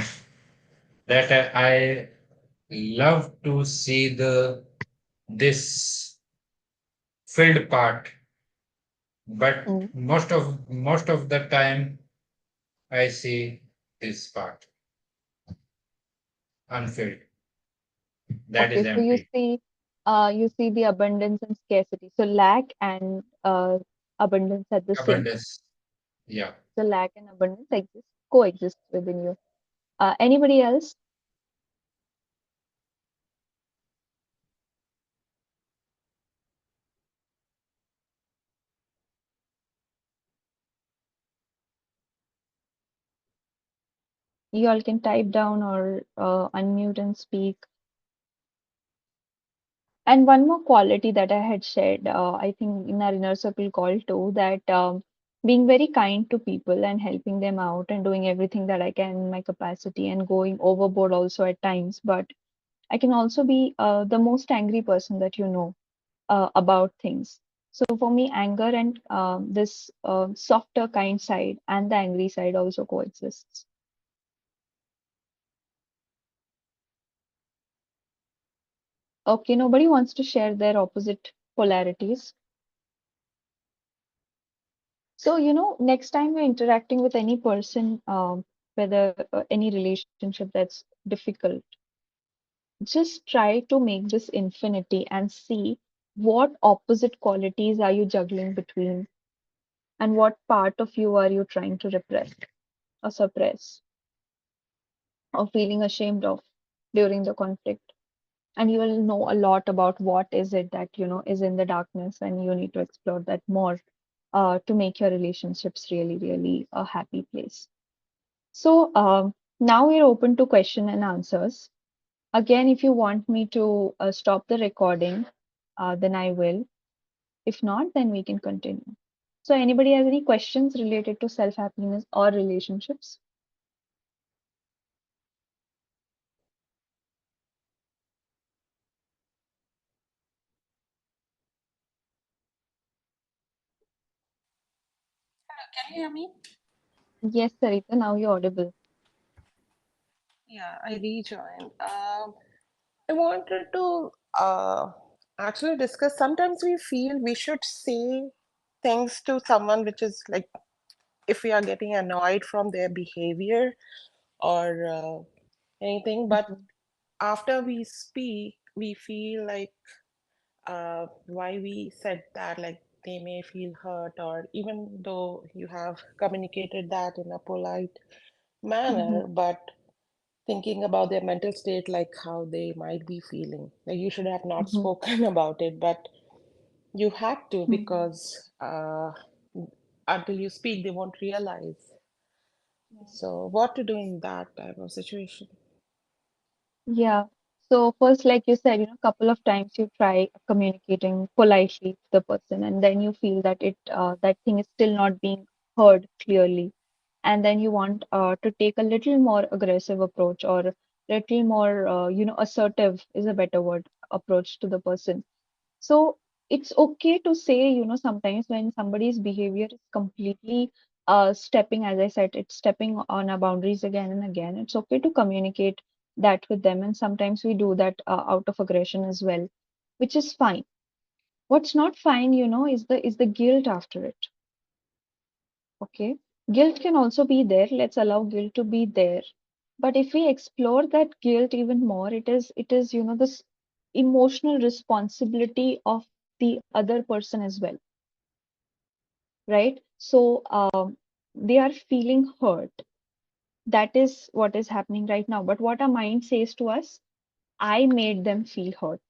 That I love to see the this filled part, but Mm. most of the time I see this part unfilled. That Okay, is so empty. you see the abundance and scarcity. So lack and abundance at the same. Abundance. Yeah. So lack and abundance coexist within you. Anybody else? You all can type down or unmute and speak. And one more quality that I had shared, I think in our inner circle call too, that being very kind to people and helping them out and doing everything that I can in my capacity and going overboard also at times. But I can also be the most angry person that you know about things. So for me, anger and this softer, kind side and the angry side also coexists. Okay, nobody wants to share their opposite polarities. So, next time you're interacting with any person, whether any relationship that's difficult, just try to make this infinity and see what opposite qualities are you juggling between and what part of you are you trying to repress or suppress or feeling ashamed of during the conflict. And you will know a lot about what is it that, is in the darkness, and you need to explore that more to make your relationships really, really a happy place. So now we're open to question and answers. Again, if you want me to stop the recording, then I will. If not, then we can continue. So anybody has any questions related to self-happiness or relationships? Can you hear me? Yes, Sarita, now you're audible. Yeah, I rejoined. I wanted to actually discuss. Sometimes we feel we should say things to someone which is like if we are getting annoyed from their behavior or anything, but Mhm. after we speak, we feel like why we said that, like they may feel hurt, or even though you have communicated that in a polite Mhm. manner, but thinking about their mental state, like how they might be feeling. Like you should have not Mhm. spoken about it, but you had to Mhm. because until you speak, they won't realize. So, what to do in that type of situation? Yeah. So first, like you said, couple of times you try communicating politely to the person, and then you feel that that thing is still not being heard clearly, and then you want to take a little more aggressive approach or little more, assertive is a better word, approach to the person. So it's okay to say, sometimes when somebody's behavior is completely stepping, as I said, it's stepping on our boundaries again and again. It's okay to communicate that with them. And sometimes we do that out of aggression as well, which is fine. What's not fine, is the guilt after it. Okay. Guilt can also be there. Let's allow guilt to be there. But if we explore that guilt even more, it is, this emotional responsibility of the other person as well, right? So they are feeling hurt. That is what is happening right now. But what our mind says to us, I made them feel hurt.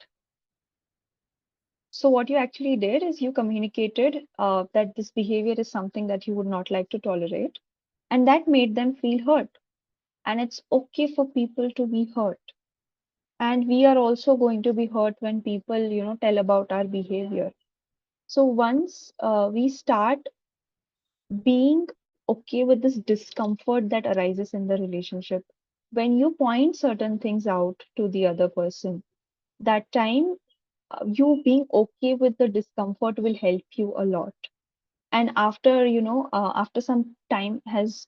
So what you actually did is you communicated that this behavior is something that you would not like to tolerate, and that made them feel hurt. And it's okay for people to be hurt. And we are also going to be hurt when people, tell about our behavior. So once we start being okay with this discomfort that arises in the relationship, when you point certain things out to the other person, that time you being okay with the discomfort will help you a lot. And after, after some time has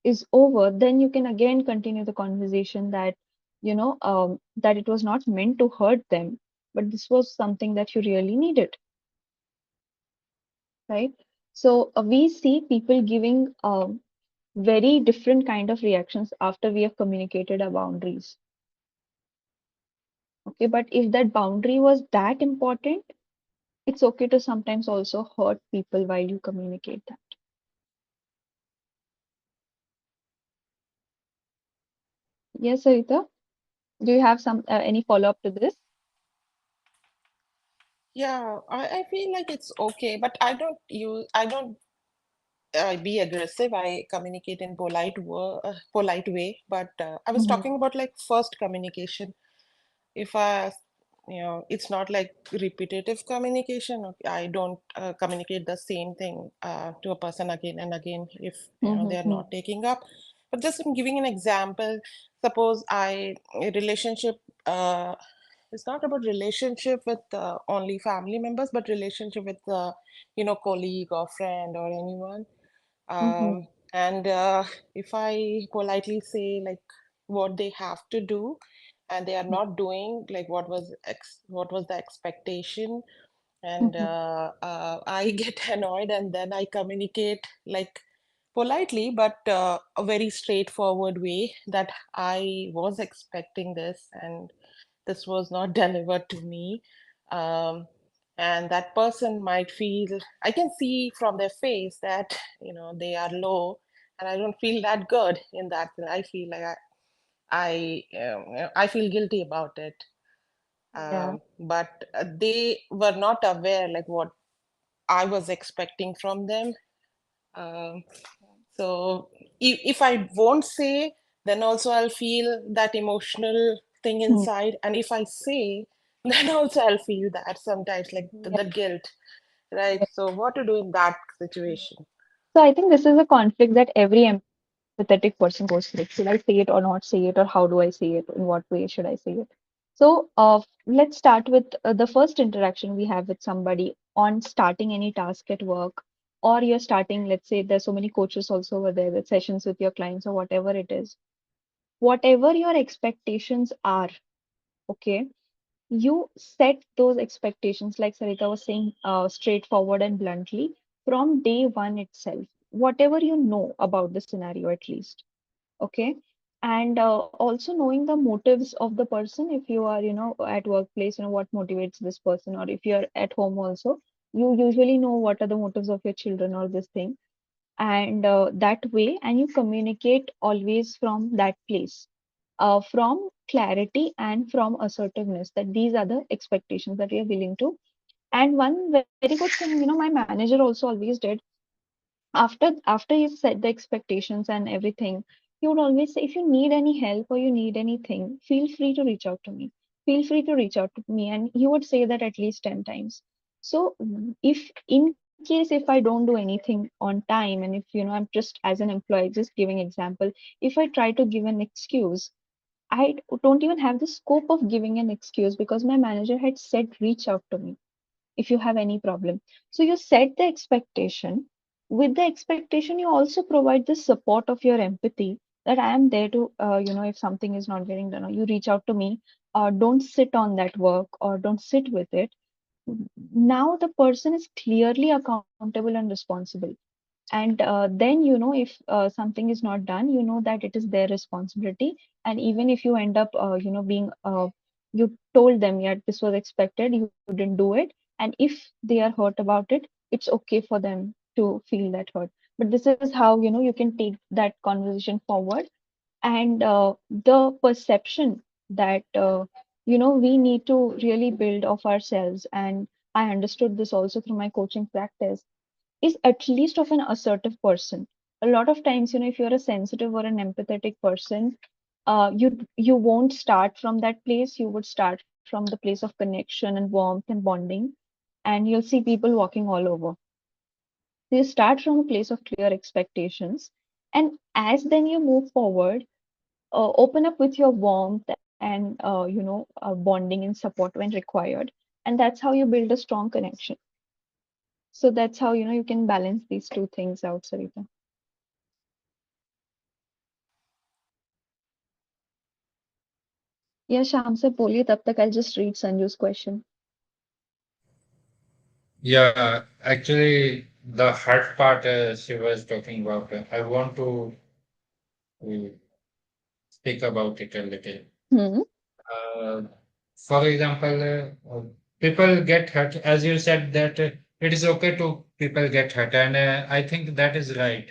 is over, then you can again continue the conversation that, that it was not meant to hurt them, but this was something that you really needed, right? So we see people giving very different kind of reactions after we have communicated our boundaries. Okay, but if that boundary was that important, it's okay to sometimes also hurt people while you communicate that. Yes, Sarita, do you have some any follow-up to this? Yeah, I feel like it's okay, but I don't be aggressive. I communicate in polite way, but I was Mm-hmm. talking about like first communication. If I, it's not like repetitive communication. Okay, I don't communicate the same thing to a person again and again if they are Mm-hmm. not taking up. But just I'm giving an example. Suppose a relationship. It's not about relationship with only family members, but relationship with colleague or friend or anyone. Mm-hmm. And if I politely say like what they have to do, and they are not doing like what was the expectation, and Mm-hmm. I get annoyed, and then I communicate like politely, but a very straightforward way that I was expecting this, and this was not delivered to me. Um, and that person might feel, I can see from their face that, they are low, and I don't feel that good in that. I feel like I feel guilty about it. Yeah. But they were not aware like what I was expecting from them. Um, so if I won't say, then also I'll feel that emotional thing Hmm. inside. And if I say, then also I'll feel that sometimes, like Yeah. the guilt, right? So what to do in that situation? So I think this is a conflict that every empathetic person goes through. Should I say it or not say it, or how do I say it? In what way should I say it? So let's start with the first interaction we have with somebody on starting any task at work, or you're starting, let's say there's so many coaches also over there with sessions with your clients or whatever it is. Whatever your expectations are, okay, you set those expectations, like Sarita was saying, straightforward and bluntly from day one itself, whatever you know about the scenario at least. Okay. And also knowing the motives of the person. If you are, at workplace, what motivates this person, or if you're at home also, you usually know what are the motives of your children or this thing. And that way, and you communicate always from that place, from clarity and from assertiveness, that these are the expectations that we are willing to. And one very good thing, my manager also always did, after you set the expectations and everything, he would always say, if you need any help or you need anything, feel free to reach out to me, feel free to reach out to me. And he would say that at least 10 times. So if in case if I don't do anything on time, and if I'm just as an employee, just giving example, if I try to give an excuse, I don't even have the scope of giving an excuse, because my manager had said reach out to me if you have any problem. So you set the expectation. With the expectation, you also provide the support of your empathy, that I am there to, if something is not getting done, or you reach out to me, don't sit on that work or don't sit with it. Now the person is clearly accountable and responsible. And then, if something is not done, you know that it is their responsibility. And even if you end up, being, you told them, yeah, this was expected, you didn't do it. And if they are hurt about it, it's okay for them to feel that hurt. But this is how, you can take that conversation forward. And the perception that, we need to really build of ourselves. And I understood this also through my coaching practice, is at least of an assertive person. A lot of times, if you're a sensitive or an empathetic person, you won't start from that place. You would start from the place of connection and warmth and bonding, and you'll see people walking all over. So you start from a place of clear expectations, and as then you move forward, open up with your warmth and bonding and support when required. And that's how you build a strong connection. So that's how you can balance these two things out, Sarita. Yeah, Sham se बोलिए, तब तक I'll just read Sanju's question. Yeah, actually, the hard part she was talking about, I want to uh, speak about it a little. Hmm. Uh, For example, people get hurt, as you said that it is okay to people get hurt, and I think that is right.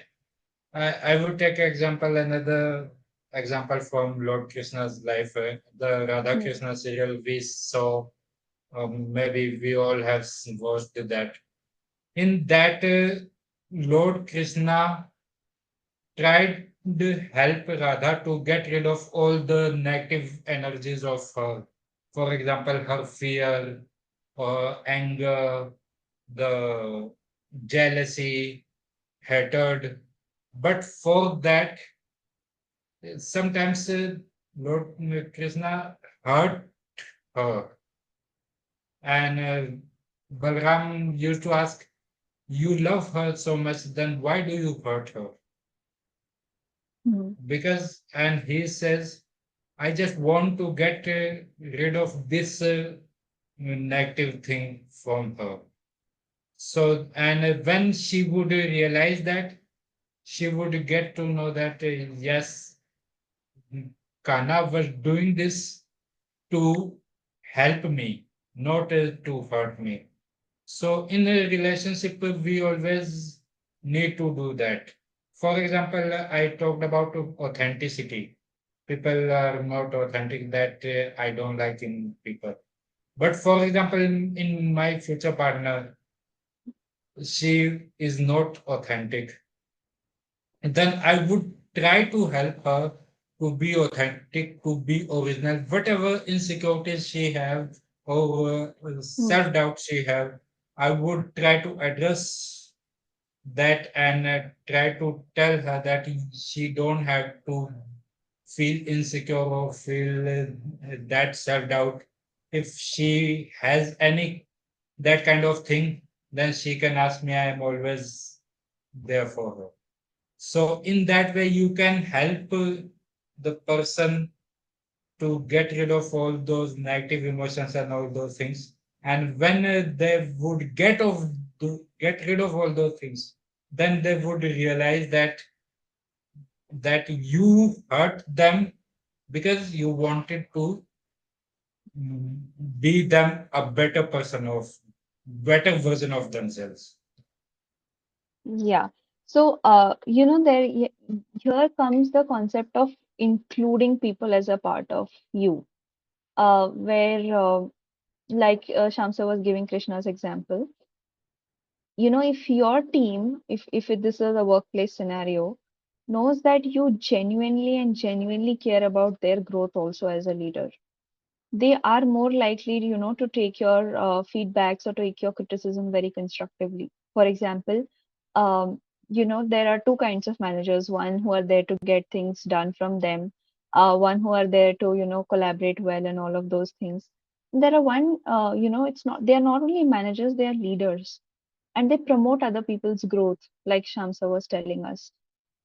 I would take example another example from Lord Krishna's life, the Radha Hmm. Krishna serial we saw. Maybe we all have watched that. In that, Lord Krishna tried to help Radha to get rid of all the negative energies of her. For example, her fear, anger, the jealousy, hatred. But for that, sometimes Lord Krishna hurt her. And Balram used to ask, you love her so much, then why do you hurt her? Hmm. Because, and he says, I just want to get rid of this negative thing from her. So, and when she would realize that, she would get to know that, yes, Kana was doing this to help me, not to hurt me. So, in a relationship, we always need to do that. For example, I talked about authenticity. People are not authentic, that I don't like in people. But for example, in my future partner, she is not authentic, then I would try to help her to be authentic, to be original, whatever insecurities she have or Hmm. self doubt she have. I would try to address that and try to tell her that she don't have to feel insecure or feel that self doubt. If she has any that kind of thing, then she can ask me. I am always there for her. So in that way, you can help the person to get rid of all those negative emotions and all those things. And when they would get rid of all those things, then they would realize that you hurt them because you wanted to mm, be them a better version of themselves. Yeah. So, here comes the concept of including people as a part of you, where, like Shamsa was giving Krishna's example, if your team, if this is a workplace scenario, knows that you genuinely care about their growth also as a leader, they are more likely, to take your feedbacks or take your criticism very constructively. For example, um, there are two kinds of managers: one who are there to get things done from them, one who are there to, collaborate well and all of those things. There are one, it's not, they are not only managers, they are leaders, and they promote other people's growth, like Shamsa was telling us.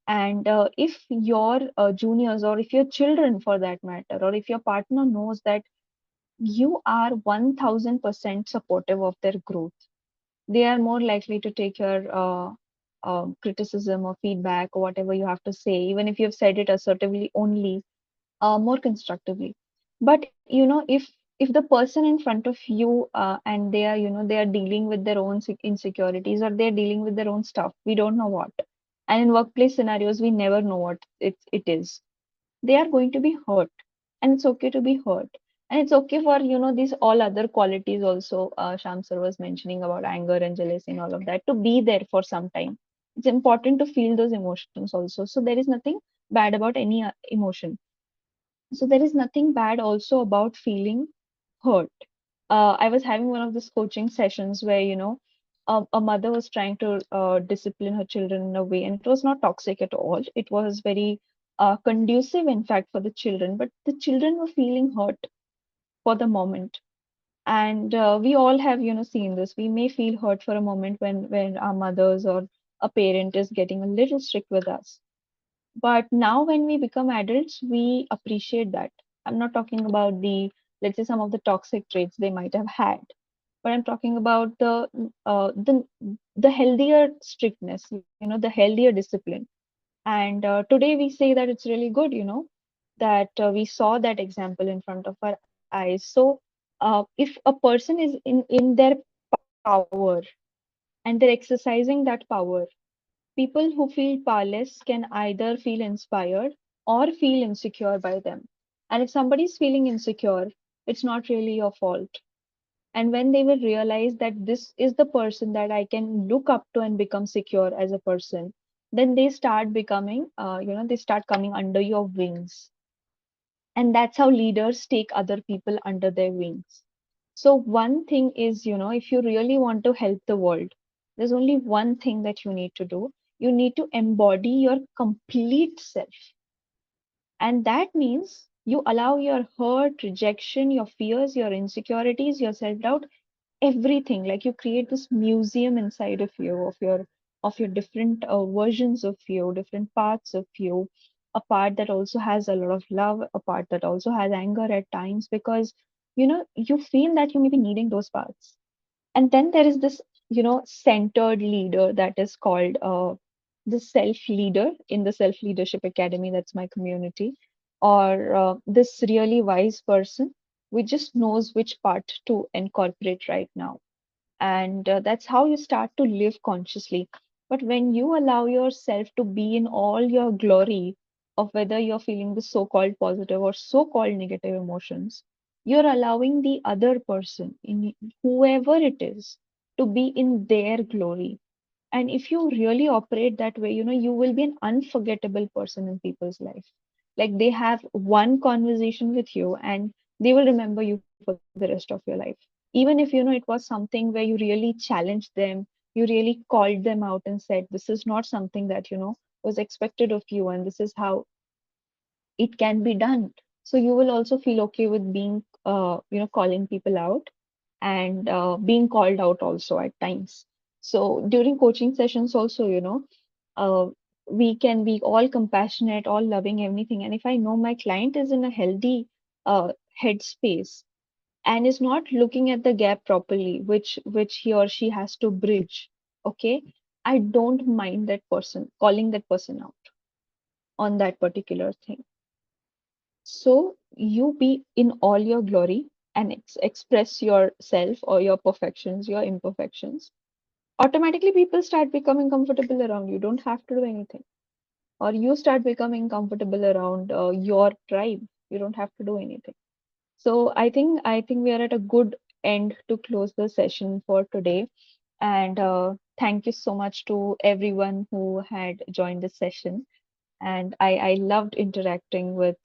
And if your juniors, or if your children for that matter, or if your partner knows that you are 1000% supportive of their growth, they are more likely to take your criticism or feedback or whatever you have to say, even if you've said it assertively only, more constructively. But if the person in front of you, and they are, they are dealing with their own insecurities, or they're dealing with their own stuff, we don't know what. And in workplace scenarios, we never know what it is. They are going to be hurt, and it's okay to be hurt. And it's okay for, these all other qualities also, Sham sir was mentioning about anger and jealousy and all of that, to be there for some time. It's important to feel those emotions also, so there is nothing bad about any emotion. So there is nothing bad also about feeling hurt. I was having one of these coaching sessions where, a mother was trying to discipline her children in a way, and it was not toxic at all. It was very conducive, in fact, for the children. But the children were feeling hurt for the moment, and we all have, seen this. We may feel hurt for a moment when our mothers or a parent is getting a little strict with us. But now, when we become adults, we appreciate that. I'm not talking about the, let's say, some of the toxic traits they might have had, but I'm talking about the healthier strictness, the healthier discipline. And today we say that it's really good, that we saw that example in front of our eyes. So if a person is in their power and they're exercising that power, people who feel powerless can either feel inspired or feel insecure by them. And if somebody's feeling insecure, it's not really your fault. And when they will realize that this is the person that I can look up to and become secure as a person, then they start becoming, they start coming under your wings. And that's how leaders take other people under their wings. So, one thing is, if you really want to help the world, there's only one thing that you need to do. You need to embody your complete self. And that means you allow your hurt, rejection, your fears, your insecurities, your self doubt, everything. Like you create this museum inside of you, of your different versions of you, different parts of you, a part that also has a lot of love, a part that also has anger at times, because you feel that you may be needing those parts. And then there is this centered leader that is called the self leader in the self leadership academy. That's my community. Or this really wise person which just knows which part to incorporate right now. And that's how you start to live consciously. But when you allow yourself to be in all your glory, of whether you're feeling the so-called positive or so-called negative emotions, you're allowing the other person, in whoever it is, to be in their glory. And if you really operate that way, you will be an unforgettable person in people's life. Like they have one conversation with you and they will remember you for the rest of your life. Even if it was something where you really challenged them, you really called them out and said, this is not something that, was expected of you, and this is how it can be done. So you will also feel okay with being, calling people out and being called out also at times. So during coaching sessions also, uh, we can be all compassionate, all loving, everything. And if I know my client is in a healthy headspace and is not looking at the gap properly, which he or she has to bridge, okay, I don't mind that person calling that person out on that particular thing. So you be in all your glory and express yourself or your perfections, your imperfections. Automatically, people start becoming comfortable around you. Don't have to do anything. Or you start becoming comfortable around your tribe. You don't have to do anything. So I think we are at a good end to close the session for today. And thank you so much to everyone who had joined the session. And I loved interacting with